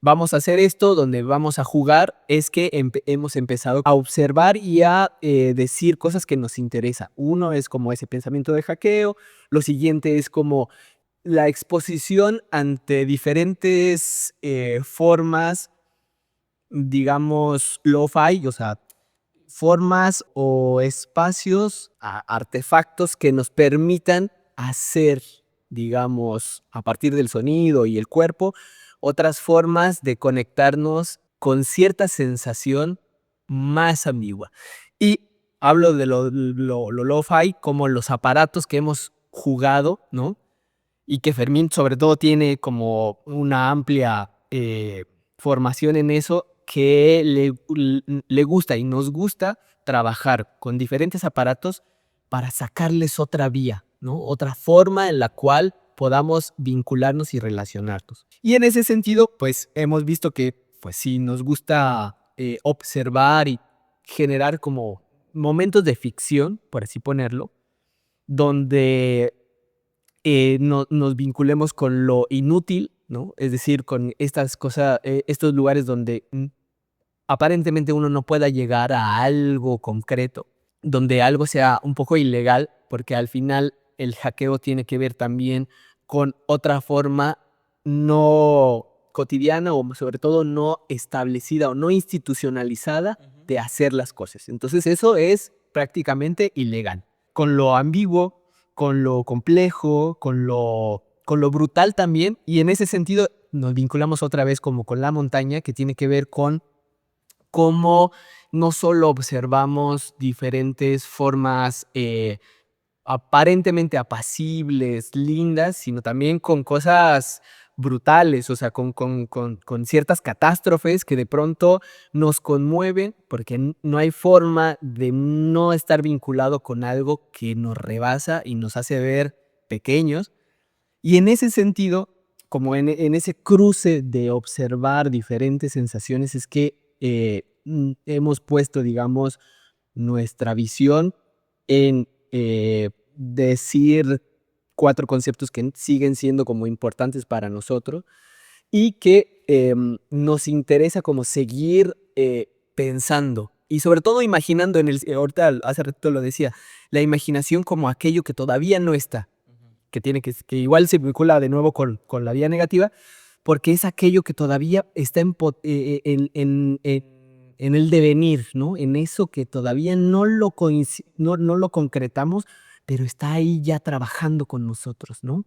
vamos a hacer esto, donde vamos a jugar, es que hemos empezado a observar y a decir cosas que nos interesan. Uno es como ese pensamiento de hackeo, lo siguiente es como la exposición ante diferentes formas, digamos, lo-fi, o sea, formas o espacios, artefactos que nos permitan hacer, digamos, a partir del sonido y el cuerpo, otras formas de conectarnos con cierta sensación más ambigua. Y hablo de lo lo-fi como los aparatos que hemos jugado, ¿no? Y que Fermín sobre todo tiene como una amplia formación en eso, que le gusta y nos gusta trabajar con diferentes aparatos para sacarles otra vía, ¿no? Otra forma en la cual podamos vincularnos y relacionarnos. Y en ese sentido, pues hemos visto que, pues sí, nos gusta observar y generar como momentos de ficción, por así ponerlo, donde nos vinculemos con lo inútil, ¿no? Es decir, con estas cosas, estos lugares donde aparentemente uno no pueda llegar a algo concreto, donde algo sea un poco ilegal, porque al final el hackeo tiene que ver también con otra forma no cotidiana o sobre todo no establecida o no institucionalizada de hacer las cosas. Entonces eso es prácticamente ilegal. Con lo ambiguo, con lo complejo, con lo brutal también, y en ese sentido nos vinculamos otra vez como con la montaña, que tiene que ver con cómo no solo observamos diferentes formas aparentemente apacibles, lindas, sino también con cosas brutales, o sea, con ciertas catástrofes que de pronto nos conmueven porque no hay forma de no estar vinculado con algo que nos rebasa y nos hace ver pequeños. Y en ese sentido, como en ese cruce de observar diferentes sensaciones, es que hemos puesto, digamos, nuestra visión en decir 4 conceptos que siguen siendo como importantes para nosotros y que nos interesa como seguir pensando y sobre todo imaginando ahorita hace rato lo decía, la imaginación como aquello que todavía no está, que tiene que igual se vincula de nuevo con la vía negativa, porque es aquello que todavía está en el devenir, ¿no? En eso que todavía no no lo concretamos, pero está ahí ya trabajando con nosotros, ¿no?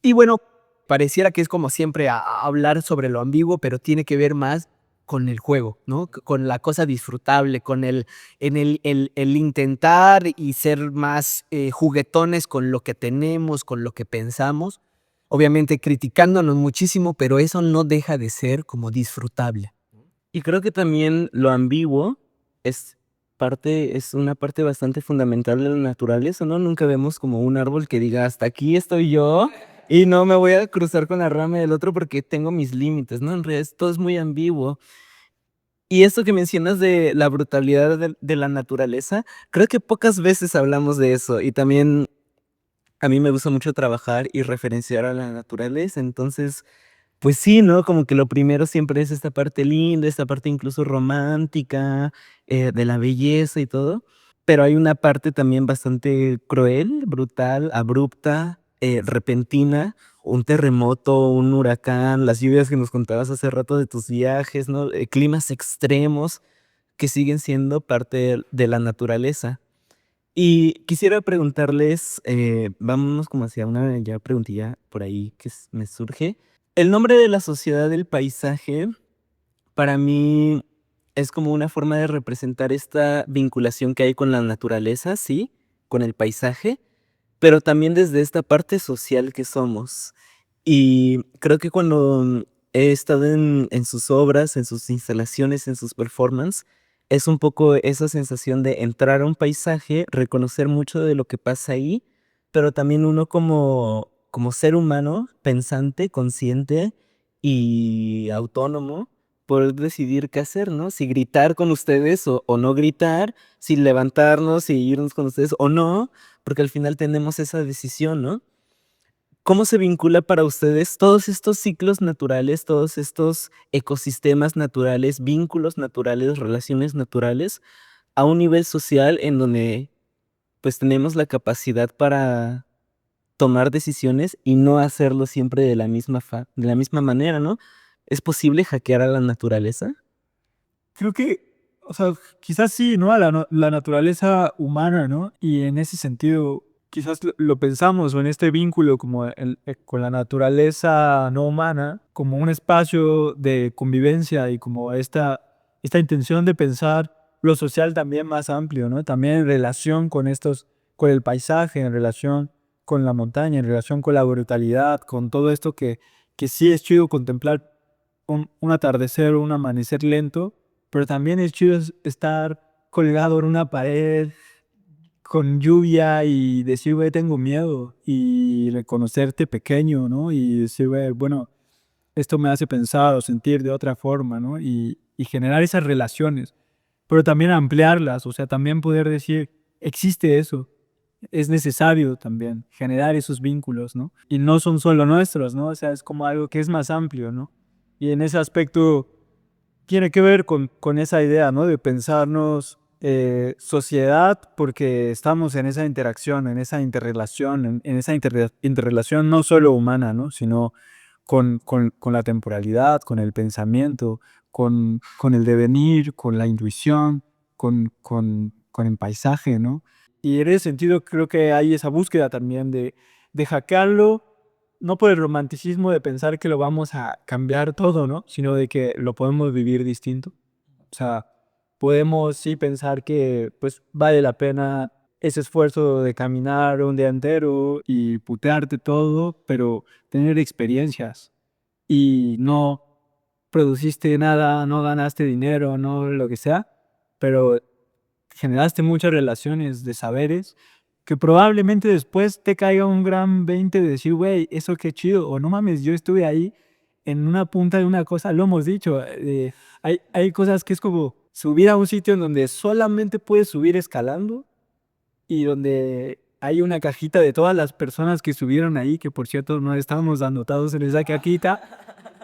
Y bueno, pareciera que es como siempre hablar sobre lo ambiguo, pero tiene que ver más con el juego, ¿no? Con la cosa disfrutable, con el intentar y ser más juguetones con lo que tenemos, con lo que pensamos. Obviamente criticándonos muchísimo, pero eso no deja de ser como disfrutable. Y creo que también lo ambiguo es es una parte bastante fundamental de la naturaleza, ¿no? Nunca vemos como un árbol que diga, hasta aquí estoy yo y no me voy a cruzar con la rama del otro porque tengo mis límites, ¿no? En realidad todo es muy ambiguo. Y esto que mencionas de la brutalidad de la naturaleza, creo que pocas veces hablamos de eso y también a mí me gusta mucho trabajar y referenciar a la naturaleza, entonces pues sí, ¿no? Como que lo primero siempre es esta parte linda, esta parte incluso romántica, de la belleza y todo, pero hay una parte también bastante cruel, brutal, abrupta, repentina un terremoto, un huracán, las lluvias que nos contabas hace rato de tus viajes, ¿no? Climas extremos que siguen siendo parte de la naturaleza. Y quisiera preguntarles, vámonos como hacia una ya preguntilla por ahí que me surge. El nombre de la sociedad del paisaje para mí es como una forma de representar esta vinculación que hay con la naturaleza, sí, con el paisaje, pero también desde esta parte social que somos. Y creo que cuando he estado en sus obras, en sus instalaciones, en sus performances, es un poco esa sensación de entrar a un paisaje, reconocer mucho de lo que pasa ahí, pero también uno como ser humano, pensante, consciente y autónomo, poder decidir qué hacer, ¿no? Si gritar con ustedes o no gritar, si levantarnos y irnos con ustedes o no, porque al final tenemos esa decisión, ¿no? ¿Cómo se vincula para ustedes todos estos ciclos naturales, todos estos ecosistemas naturales, vínculos naturales, relaciones naturales, a un nivel social en donde pues tenemos la capacidad para tomar decisiones y no hacerlo siempre de la de la misma manera, ¿no? ¿Es posible hackear a la naturaleza? Creo que, o sea, quizás sí, ¿no? A la naturaleza humana, ¿no? Y en ese sentido, quizás lo pensamos o en este vínculo como con la naturaleza no humana, como un espacio de convivencia y como esta intención de pensar lo social también más amplio, ¿no? También en relación con con el paisaje, en relación con la montaña, en relación con la brutalidad, con todo esto que sí es chido contemplar un atardecer o un amanecer lento, pero también es chido estar colgado en una pared con lluvia y decir, güey, tengo miedo y reconocerte pequeño, ¿no? Y decir, güey, bueno, esto me hace pensar o sentir de otra forma, ¿no? Y generar esas relaciones, pero también ampliarlas, o sea, también poder decir, existe eso, es necesario también generar esos vínculos, ¿no? Y no son solo nuestros, ¿no? O sea, es como algo que es más amplio, ¿no? Y en ese aspecto tiene que ver con esa idea, ¿no? De pensarnos sociedad porque estamos en esa interacción, en esa interrelación, en esa interrelación no solo humana, ¿no? Sino con la temporalidad, con el pensamiento, con el devenir, con la intuición, con el paisaje, ¿no? Y en ese sentido creo que hay esa búsqueda también de hackearlo, no por el romanticismo de pensar que lo vamos a cambiar todo, ¿no? Sino de que lo podemos vivir distinto. O sea, podemos sí pensar que pues vale la pena ese esfuerzo de caminar un día entero y putearte todo, pero tener experiencias y no produciste nada, no ganaste dinero, no lo que sea, pero generaste muchas relaciones de saberes que probablemente después te caiga un gran 20 de decir, güey, eso qué chido, o no mames, yo estuve ahí en una punta de una cosa, lo hemos dicho, hay cosas que es como subir a un sitio en donde solamente puedes subir escalando y donde hay una cajita de todas las personas que subieron ahí, que por cierto no estábamos anotados en esa cajita,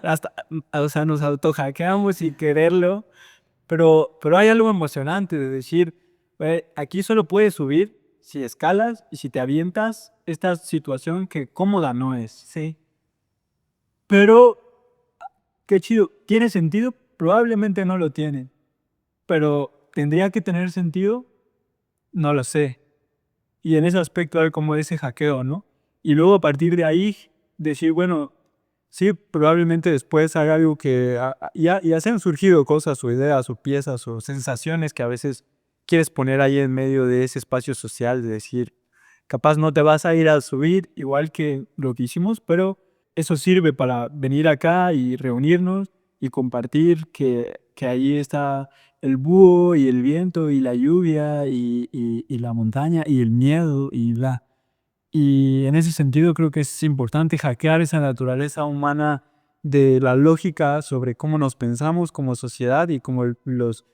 hasta, o sea, nos autohackeamos sin quererlo, pero hay algo emocionante de decir, "Güey, aquí solo puedes subir si escalas y si te avientas esta situación que cómoda no es, sí. Pero, qué chido, ¿tiene sentido? Probablemente no lo tiene, pero ¿tendría que tener sentido? No lo sé. Y en ese aspecto hay como ese hackeo, ¿no? Y luego a partir de ahí decir, bueno, sí, probablemente después haga algo que ya se han surgido cosas o ideas o piezas o sensaciones que a veces quieres poner ahí en medio de ese espacio social, de decir, capaz no te vas a ir a subir igual que lo que hicimos, pero eso sirve para venir acá y reunirnos y compartir que ahí está el búho y el viento y la lluvia y la montaña y el miedo y bla. Y en ese sentido creo que es importante hackear esa naturaleza humana de la lógica sobre cómo nos pensamos como sociedad y como los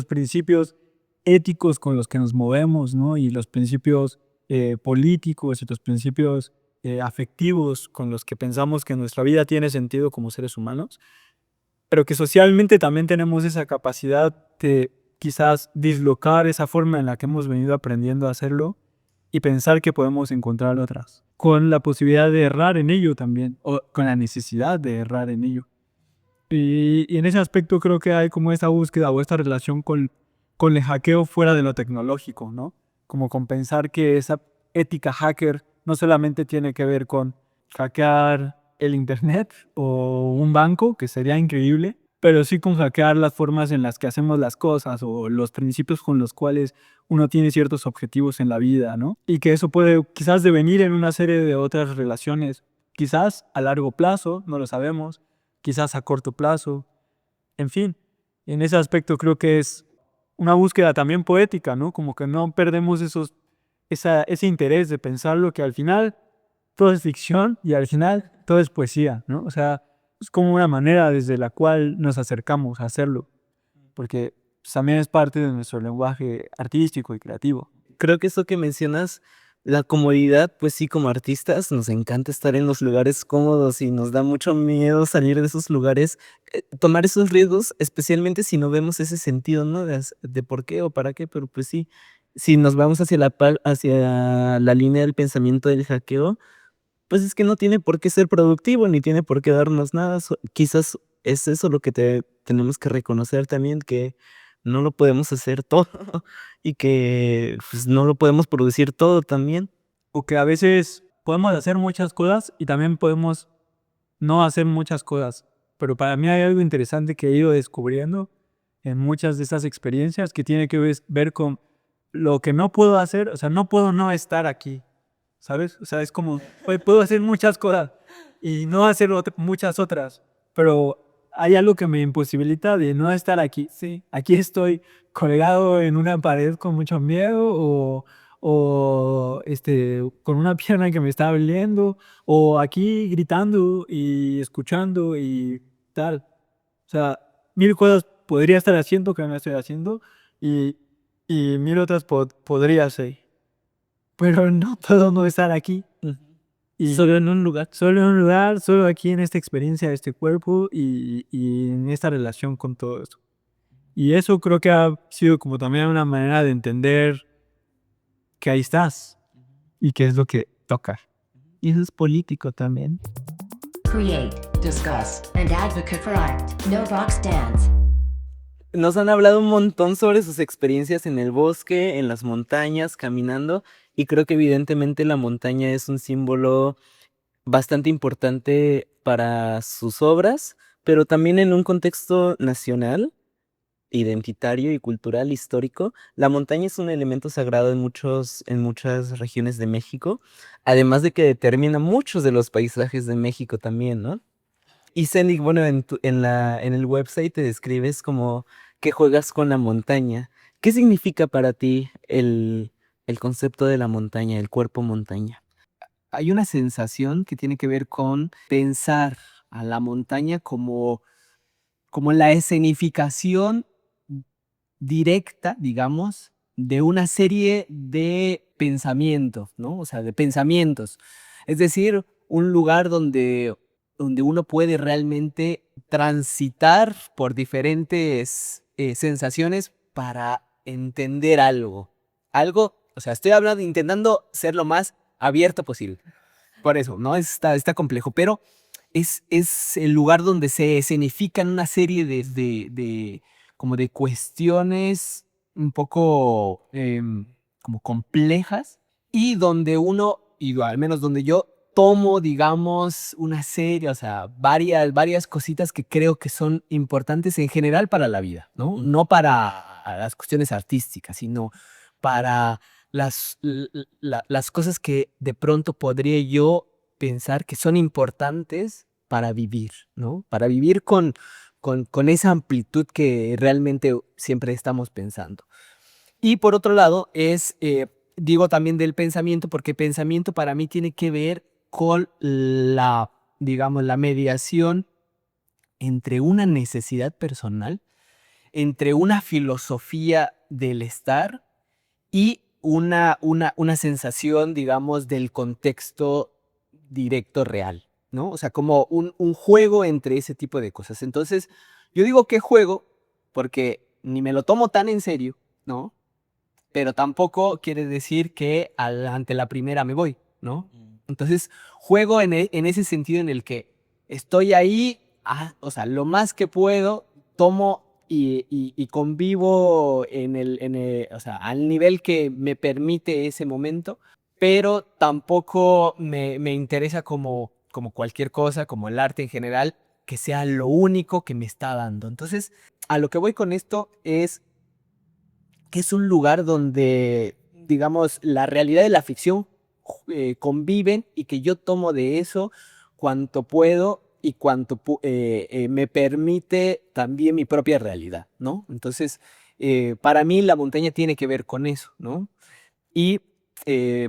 principios éticos con los que nos movemos, ¿no? Y los principios políticos y los principios afectivos con los que pensamos que nuestra vida tiene sentido como seres humanos, pero que socialmente también tenemos esa capacidad de quizás dislocar esa forma en la que hemos venido aprendiendo a hacerlo y pensar que podemos encontrar otras. con la posibilidad de errar en ello también, o con la necesidad de errar en ello. Y en ese aspecto creo que hay como esta búsqueda o esta relación con el hackeo fuera de lo tecnológico, ¿no? Como con pensar que esa ética hacker no solamente tiene que ver con hackear el internet o un banco, que sería increíble, pero sí con hackear las formas en las que hacemos las cosas o los principios con los cuales uno tiene ciertos objetivos en la vida, ¿no? Y que eso puede quizás devenir en una serie de otras relaciones, quizás a largo plazo, no lo sabemos, quizás a corto plazo, en fin, en ese aspecto creo que es una búsqueda también poética, ¿no? Como que no perdemos ese interés de pensar lo que al final todo es ficción y al final todo es poesía, ¿no? O sea, es como una manera desde la cual nos acercamos a hacerlo, porque pues, también es parte de nuestro lenguaje artístico y creativo. Creo que eso que mencionas, la comodidad, pues sí, como artistas nos encanta estar en los lugares cómodos y nos da mucho miedo salir de esos lugares, tomar esos riesgos, especialmente si no vemos ese sentido, ¿no? De por qué o para qué, pero pues sí, si nos vamos hacia hacia la línea del pensamiento del hackeo, pues es que no tiene por qué ser productivo ni tiene por qué darnos nada. Quizás es eso lo que tenemos que reconocer también, que no lo podemos hacer todo y que pues, no lo podemos producir todo también. O que a veces podemos hacer muchas cosas y también podemos no hacer muchas cosas. Pero para mí hay algo interesante que he ido descubriendo en muchas de estas experiencias que tiene que ver con lo que no puedo hacer. O sea, no puedo no estar aquí, ¿sabes? O sea, es como, oye, puedo hacer muchas cosas y no hacer muchas otras, pero hay algo que me imposibilita de no estar aquí. Sí, aquí estoy colgado en una pared con mucho miedo o con una pierna que me está doliendo o aquí gritando y escuchando y tal. O sea, mil cosas podría estar haciendo que no estoy haciendo y, y mil otras podría hacer. Pero no puedo no estar aquí. Y Solo en un lugar. solo en un lugar, solo aquí en esta experiencia de este cuerpo y en esta relación con todo esto. Y eso creo que ha sido como también una manera de entender que ahí estás y qué es lo que toca. Y eso es político también. Create, discuss, and advocate for art. No box dance. Nos han hablado un montón sobre sus experiencias en el bosque, en las montañas, caminando, y creo que evidentemente la montaña es un símbolo bastante importante para sus obras, pero también en un contexto nacional, identitario y cultural histórico. La montaña es un elemento sagrado en muchas regiones de México, además de que determina muchos de los paisajes de México también, ¿no? Y Sendik, bueno, en el website te describes como que juegas con la montaña. ¿Qué significa para ti el concepto de la montaña, el cuerpo montaña? Hay una sensación que tiene que ver con pensar a la montaña como la escenificación directa, digamos, de una serie de pensamientos, ¿no? O sea, de pensamientos. Es decir, un lugar donde uno puede realmente transitar por diferentes sensaciones para entender algo. Algo, o sea, estoy hablando, intentando ser lo más abierto posible. Por eso, ¿no? Está complejo, pero es el lugar donde se escenifican una serie como de cuestiones un poco como complejas y donde uno, y al menos donde yo tomo, digamos, una serie, o sea, varias cositas que creo que son importantes en general para la vida, ¿no? No para las cuestiones artísticas, sino para las cosas que de pronto podría yo pensar que son importantes para vivir, ¿no? Para vivir con esa amplitud que realmente siempre estamos pensando. Y por otro lado, digo también del pensamiento, porque pensamiento para mí tiene que ver con digamos, la mediación entre una necesidad personal, entre una filosofía del estar y una sensación, digamos, del contexto directo real, ¿no? O sea, como un juego entre ese tipo de cosas. Entonces, yo digo que juego porque ni me lo tomo tan en serio, ¿no? Pero tampoco quiere decir que ante la primera me voy, ¿no? Entonces, juego en ese sentido en el que estoy ahí, o sea, lo más que puedo, tomo y convivo o sea, al nivel que me permite ese momento, pero tampoco me interesa como cualquier cosa, como el arte en general, que sea lo único que me está dando. Entonces, a lo que voy con esto es que es un lugar donde, digamos, la realidad y la ficción conviven y que yo tomo de eso cuanto puedo y cuanto me permite también mi propia realidad, ¿no? Entonces, para mí la montaña tiene que ver con eso, ¿no? Y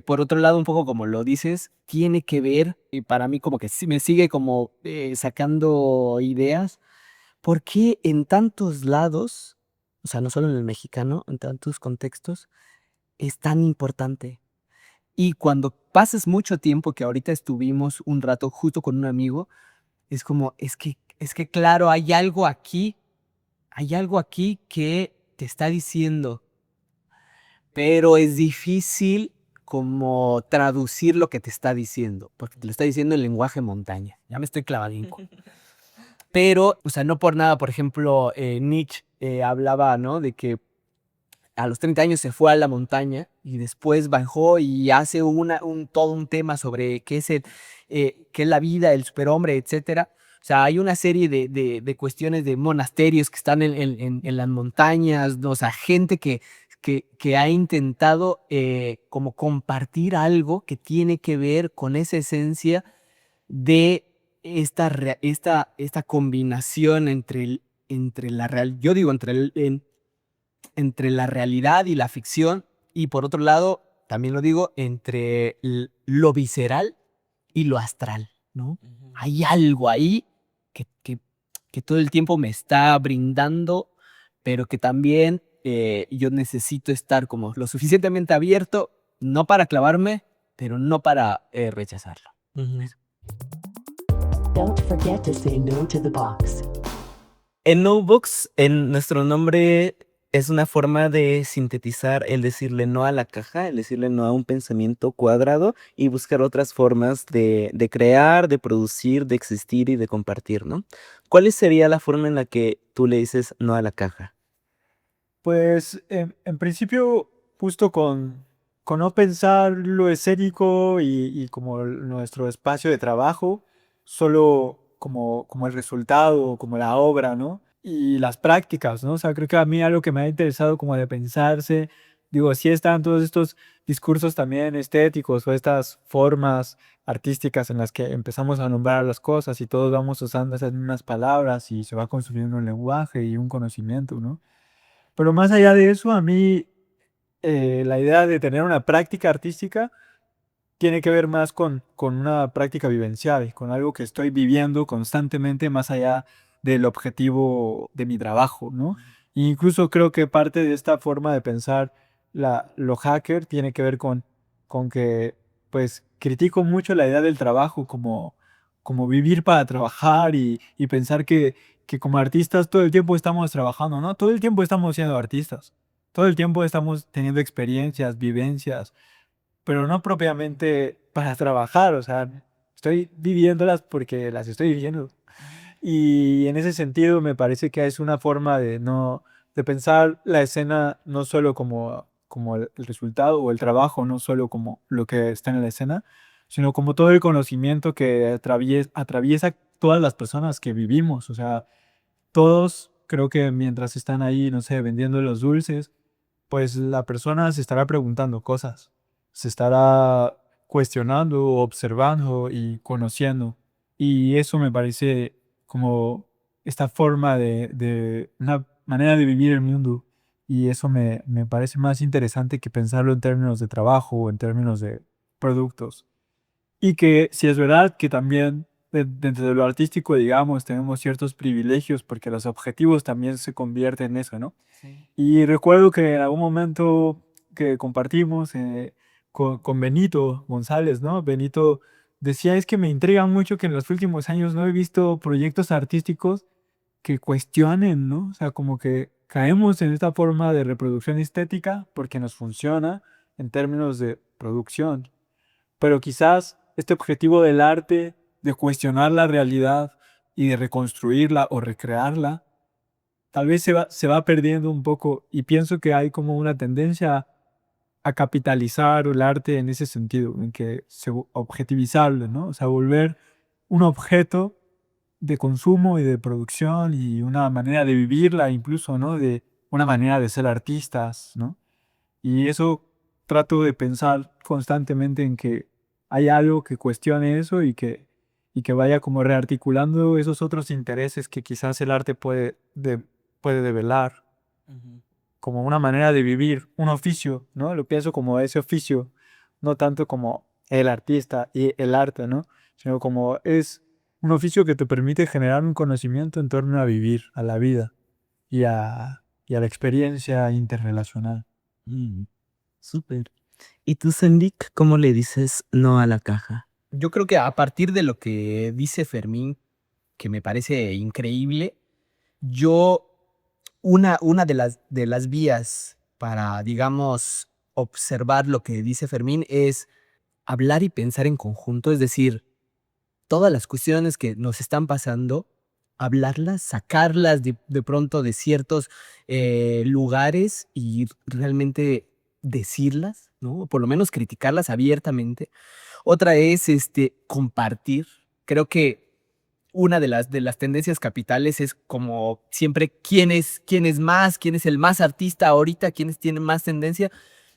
por otro lado, un poco como lo dices, tiene que ver, y para mí como que sí me sigue como sacando ideas, ¿por qué en tantos lados, o sea, no solo en el mexicano, en tantos contextos, es tan importante? Y cuando pasas mucho tiempo, que ahorita estuvimos un rato justo con un amigo, es como, es que claro, hay algo aquí que te está diciendo, pero es difícil como traducir lo que te está diciendo, porque te lo está diciendo en lenguaje montaña. Ya me estoy clavadinco. Pero, o sea, no por nada, por ejemplo, Nietzsche hablaba, ¿no? De que a los 30 años se fue a la montaña y después bajó y hace todo un tema sobre qué es la vida, el superhombre, etcétera. O sea, hay una serie de cuestiones de monasterios que están en las montañas, ¿no? O sea, gente que ha intentado como compartir algo que tiene que ver con esa esencia de esta combinación entre la real, yo digo, entre la realidad y la ficción, y por otro lado, también lo digo, entre lo visceral y lo astral, ¿no? Hay algo ahí que todo el tiempo me está brindando, pero que también yo necesito estar como lo suficientemente abierto, no para clavarme, pero no para rechazarlo. Don't forget to say no to the box. En No Box, en nuestro nombre es una forma de sintetizar el decirle no a la caja, el decirle no a un pensamiento cuadrado y buscar otras formas de crear, de producir, de existir y de compartir, ¿no? ¿Cuál sería la forma en la que tú le dices no a la caja? Pues en principio, justo con no pensar lo escénico y como nuestro espacio de trabajo, solo como el resultado, como la obra, ¿no? Y las prácticas, ¿no? O sea, creo que a mí algo que me ha interesado como de pensarse, digo, sí están todos estos discursos también estéticos o estas formas artísticas en las que empezamos a nombrar las cosas y todos vamos usando esas mismas palabras y se va construyendo un lenguaje y un conocimiento, ¿no? Pero más allá de eso, a mí la idea de tener una práctica artística tiene que ver más con una práctica vivencial, con algo que estoy viviendo constantemente más allá del objetivo de mi trabajo, ¿no? E incluso creo que parte de esta forma de pensar lo hacker tiene que ver con que, pues, critico mucho la idea del trabajo como vivir para trabajar y pensar que como artistas todo el tiempo estamos trabajando, ¿no? Todo el tiempo estamos siendo artistas. Todo el tiempo estamos teniendo experiencias, vivencias, pero no propiamente para trabajar, o sea, estoy viviéndolas porque las estoy viviendo. Y en ese sentido me parece que es una forma de no, de pensar la escena no solo como el resultado o el trabajo, no solo como lo que está en la escena, sino como todo el conocimiento que atraviesa todas las personas que vivimos. O sea, todos creo que mientras están ahí, no sé, vendiendo los dulces, pues la persona se estará preguntando cosas, se estará cuestionando, observando y conociendo. Y eso me parece como esta forma de una manera de vivir el mundo. Y eso me parece más interesante que pensarlo en términos de trabajo o en términos de productos. Y que si es verdad que también dentro de lo artístico, digamos, tenemos ciertos privilegios porque los objetivos también se convierten en eso, ¿no? Sí. Y recuerdo que en algún momento que compartimos con Benito González, ¿no? Benito decía, es que me intriga mucho que en los últimos años no he visto proyectos artísticos que cuestionen, ¿no? O sea, como que caemos en esta forma de reproducción estética porque nos funciona en términos de producción, pero quizás este objetivo del arte de cuestionar la realidad y de reconstruirla o recrearla, tal vez se va perdiendo un poco, y pienso que hay como una tendencia a capitalizar el arte en ese sentido, en que objetivizarlo, ¿no? O sea, volver un objeto de consumo y de producción y una manera de vivirla incluso, ¿no? De una manera de ser artistas, ¿no? Y eso trato de pensar constantemente en que hay algo que cuestione eso y que vaya como rearticulando esos otros intereses que quizás el arte puede develar, como una manera de vivir, un oficio, ¿no? Lo pienso como ese oficio, no tanto como el artista y el arte, ¿no? Sino como es un oficio que te permite generar un conocimiento en torno a vivir, a la vida y a la experiencia interrelacional. Súper. ¿Y tú, Sendik, cómo le dices no a la caja? Yo creo que a partir de lo que dice Fermín, que me parece increíble, yo una de las vías para, digamos, observar lo que dice Fermín es hablar y pensar en conjunto, es decir, todas las cuestiones que nos están pasando, hablarlas, sacarlas de pronto de ciertos lugares y realmente decirlas, ¿no? O por lo menos criticarlas abiertamente. Otra es compartir. Creo que una de las tendencias capitales es como siempre quién es más, quién es el más artista ahorita, quiénes tienen más tendencia.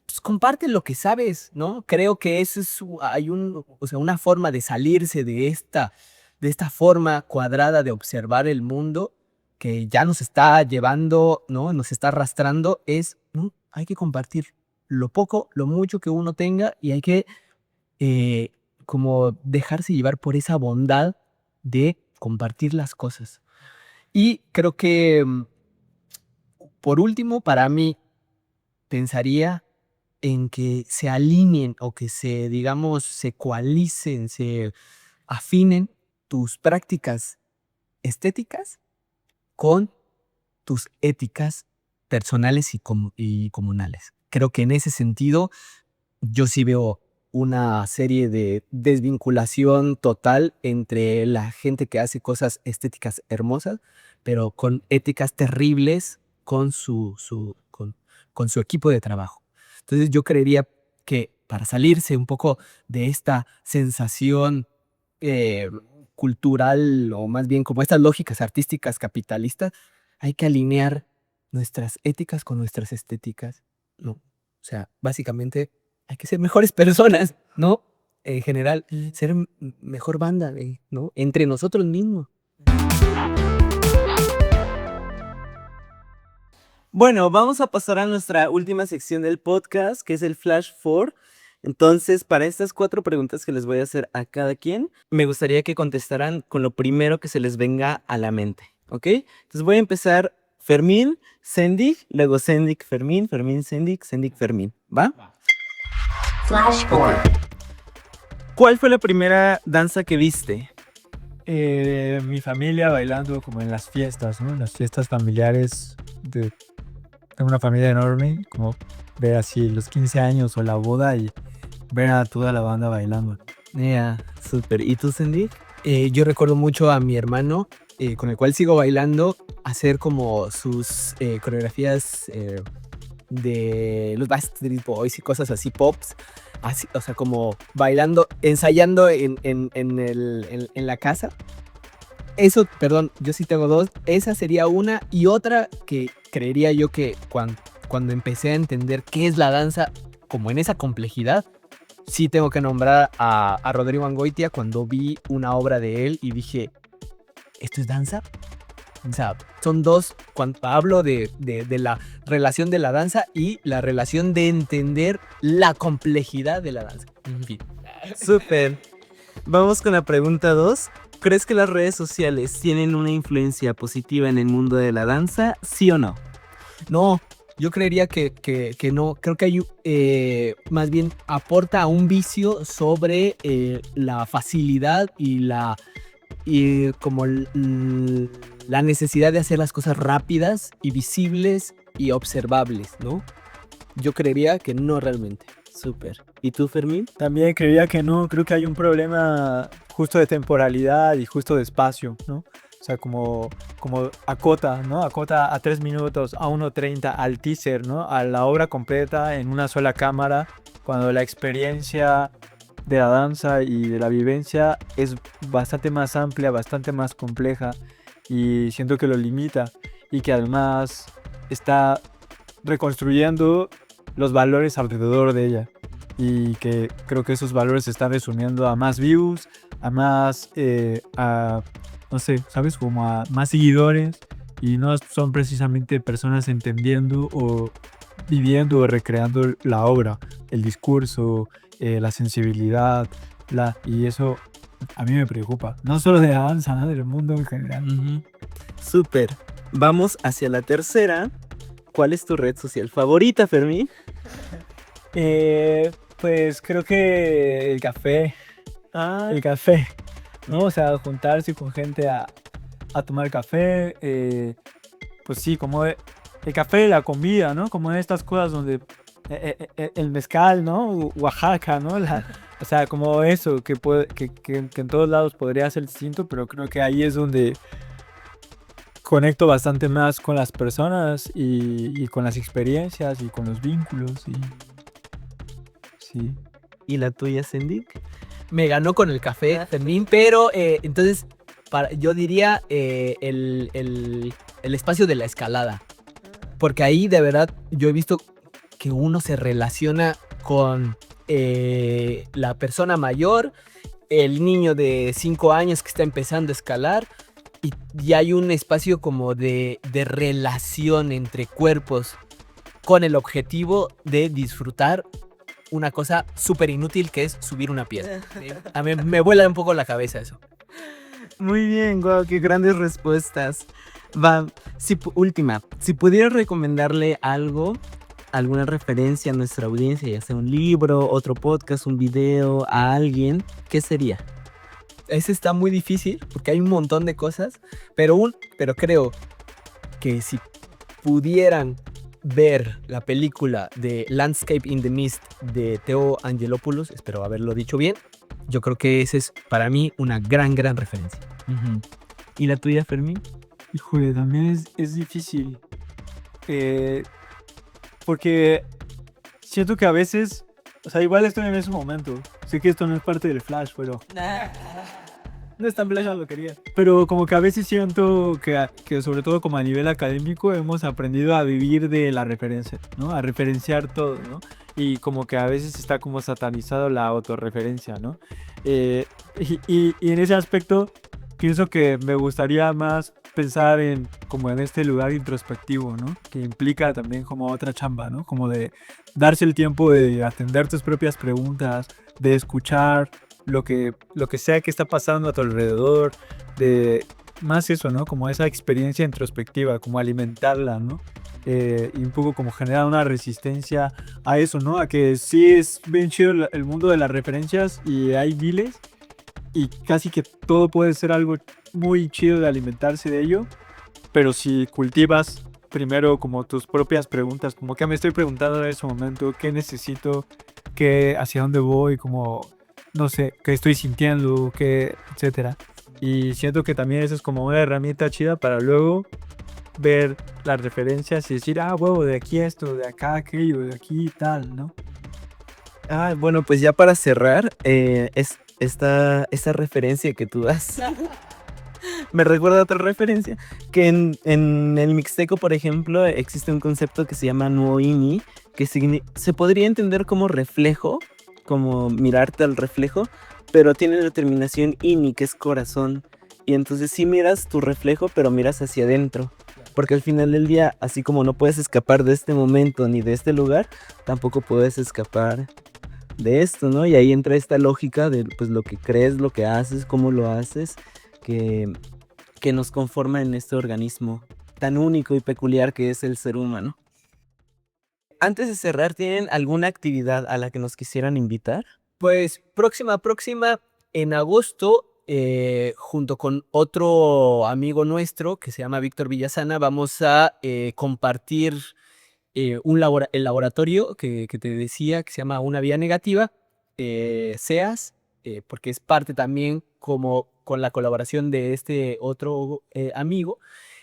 Pues comparte lo que sabes, ¿no? Creo que eso es, o sea, una forma de salirse de esta forma cuadrada de observar el mundo que ya nos está llevando, ¿no? Nos está arrastrando, ¿no? Hay que compartir lo poco, lo mucho que uno tenga y hay que como dejarse llevar por esa bondad de compartir las cosas. Y creo que, por último, para mí, pensaría en que se alineen o que digamos, se coalicen, se afinen tus prácticas estéticas con tus éticas personales y comunales. Creo que en ese sentido yo sí veo una serie de desvinculación total entre la gente que hace cosas estéticas hermosas, pero con éticas terribles con con su equipo de trabajo. Entonces yo creería que para salirse un poco de esta sensación cultural, o más bien como estas lógicas artísticas capitalistas, hay que alinear nuestras éticas con nuestras estéticas, ¿no? O sea, básicamente hay que ser mejores personas, ¿no? En general, ser mejor banda, ¿no? Entre nosotros mismos. Bueno, vamos a pasar a nuestra última sección del podcast, que es el Flash 4. Entonces, para estas 4 preguntas que les voy a hacer a cada quien, me gustaría que contestaran con lo primero que se les venga a la mente, ¿ok? Entonces voy a empezar Fermín, Sendik, luego Sendik, Fermín, Fermín, Sendik, Sendik, Fermín, ¿va? Flash 4. ¿Cuál fue la primera danza que viste? Mi familia bailando como en las fiestas, ¿no? En las fiestas familiares de una familia enorme, como ver así los 15 años o la boda y ver a toda la banda bailando. Yeah, súper. ¿Y tú, Sendik? Yo recuerdo mucho a mi hermano, con el cual sigo bailando, hacer como sus coreografías de los Backstreet Boys y cosas así, pops, así, o sea, como bailando, ensayando en la casa. Eso, perdón, yo sí tengo 2. Esa sería una, y otra que creería yo que cuando empecé a entender qué es la danza, como en esa complejidad, sí tengo que nombrar a Rodrigo Angoitia cuando vi una obra de él y dije, ¿esto es danza? O sea, son dos, cuando hablo de la relación de la danza y la relación de entender la complejidad de la danza. En fin. Súper. Vamos con la pregunta 2. ¿Crees que las redes sociales tienen una influencia positiva en el mundo de la danza? ¿Sí o no? No, yo creería que no. Creo que hay, más bien aporta a un vicio sobre la facilidad y como la necesidad de hacer las cosas rápidas y visibles y observables, ¿no? Yo creería que no realmente. Súper. ¿Y tú, Fermín? También creería que no, creo que hay un problema justo de temporalidad y justo de espacio, ¿no? O sea, como acota, ¿no? Acota a 3 minutos, a 1:30, al teaser, ¿no? A la obra completa en una sola cámara, cuando la experiencia de la danza y de la vivencia es bastante más amplia, bastante más compleja y siento que lo limita y que además está reconstruyendo los valores alrededor de ella y que creo que esos valores se están resumiendo a más views, a más, no sé, ¿sabes? Como a más seguidores y no son precisamente personas entendiendo o viviendo o recreando la obra, el discurso, la sensibilidad, y eso a mí me preocupa, no solo de la danza, ¿no? Del mundo en general. Ujú. Súper. Vamos hacia la tercera. ¿Cuál es tu red social favorita, Fermín? Pues creo que el café, ¿no? O sea, juntarse con gente a tomar café, pues sí, como el café, la comida, ¿no? Como estas cosas donde el mezcal, ¿no? Oaxaca, ¿no? O sea, como eso, que en todos lados podría ser distinto, pero creo que ahí es donde conecto bastante más con las personas y con las experiencias y con los vínculos y sí. ¿Y la tuya, Sendik? Me ganó con el café, Fermín, pero entonces yo diría el espacio de la escalada. Porque ahí de verdad yo he visto que uno se relaciona con la persona mayor, el niño de 5 años que está empezando a escalar y hay un espacio como de relación entre cuerpos con el objetivo de disfrutar una cosa súper inútil que es subir una piedra. A mí me vuela un poco la cabeza eso. Muy bien, guau, qué grandes respuestas. Va, última. Si pudieras recomendarle algo, alguna referencia a nuestra audiencia, ya sea un libro, otro podcast, un video, a alguien, ¿qué sería? Ese está muy difícil porque hay un montón de cosas, pero creo que si pudieran ver la película de Landscape in the Mist de Theo Angelopoulos, espero haberlo dicho bien, yo creo que esa es para mí una gran referencia. Ujú. ¿Y la tuya, Fermín? Híjole, también es difícil. Porque siento que a veces, o sea, igual estoy en ese momento. Sé que esto no es parte del flash, pero no es tan flash, lo quería. Pero como que a veces siento que sobre todo como a nivel académico hemos aprendido a vivir de la referencia, ¿no? A referenciar todo, ¿no? Y como que a veces está como satanizado la autorreferencia, ¿no? Y en ese aspecto pienso que me gustaría más pensar en como en este lugar introspectivo, ¿no? Que implica también como otra chamba, ¿no? Como de darse el tiempo de atender tus propias preguntas, de escuchar lo que sea que está pasando a tu alrededor, de más eso, ¿no? Como esa experiencia introspectiva, como alimentarla, ¿no? Y un poco como generar una resistencia a eso, ¿no? A que sí es bien chido el mundo de las referencias y hay miles y casi que todo puede ser algo muy chido de alimentarse de ello, pero si cultivas primero como tus propias preguntas, como qué me estoy preguntando en ese momento, qué necesito, hacia dónde voy, como no sé, qué estoy sintiendo, etcétera. Y siento que también eso es como una herramienta chida para luego ver las referencias y decir, huevo, de aquí esto, de acá aquello, de aquí tal, ¿no? Bueno, pues ya para cerrar, es esta referencia que tú das. Me recuerda a otra referencia, que en el mixteco, por ejemplo, existe un concepto que se llama nuoini, que se podría entender como reflejo, como mirarte al reflejo, pero tiene la terminación ini, que es corazón. Y entonces sí miras tu reflejo, pero miras hacia adentro. Porque al final del día, así como no puedes escapar de este momento ni de este lugar, tampoco puedes escapar de esto, ¿no? Y ahí entra esta lógica de pues lo que crees, lo que haces, cómo lo haces, que nos conforma en este organismo tan único y peculiar que es el ser humano. Antes de cerrar, ¿tienen alguna actividad a la que nos quisieran invitar? Pues próxima, en agosto, junto con otro amigo nuestro que se llama Víctor Villasana, vamos a compartir el laboratorio que te decía, que se llama Una Vía Negativa, SEAS, porque es parte también como con la colaboración de este otro amigo,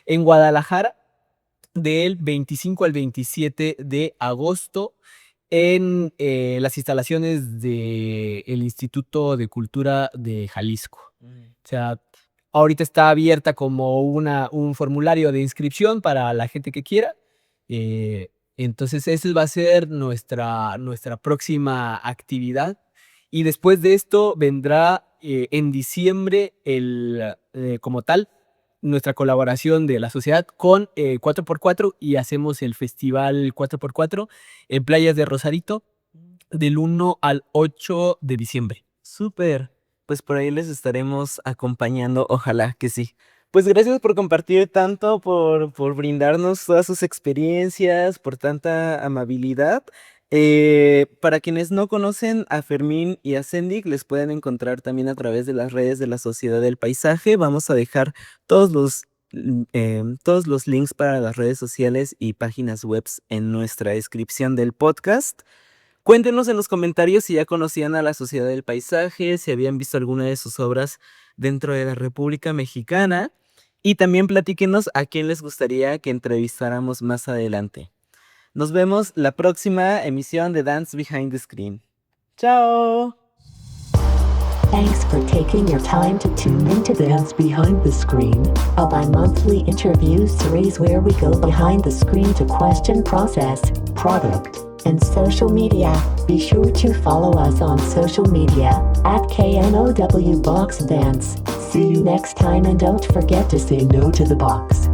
en Guadalajara, del 25 al 27 de agosto, en las instalaciones del Instituto de Cultura de Jalisco. O sea, ahorita está abierta como un formulario de inscripción para la gente que quiera. Entonces, esa va a ser nuestra próxima actividad. Y después de esto vendrá en diciembre como tal nuestra colaboración de la sociedad con 4x4 y hacemos el festival 4x4 en Playas de Rosarito del 1 al 8 de diciembre. Súper. Pues por ahí les estaremos acompañando, ojalá que sí. Pues gracias por compartir tanto, por brindarnos todas sus experiencias, por tanta amabilidad. Para quienes no conocen a Fermín y a Sendik, les pueden encontrar también a través de las redes de la Sociedad del Paisaje. Vamos a dejar todos los links para las redes sociales y páginas web en nuestra descripción del podcast. Cuéntenos en los comentarios si ya conocían a la Sociedad del Paisaje, si habían visto alguna de sus obras dentro de la República Mexicana. Y también platíquenos a quién les gustaría que entrevistáramos más adelante. Nos vemos la próxima emisión de Dance Behind the Screen. ¡Chao! Thanks for taking your time to tune into Dance Behind the Screen, a bi-monthly interview series where we go behind the screen to question process, product, and social media. Be sure to follow us on social media at KNOW Box Dance. See you next time and don't forget to say no to the box.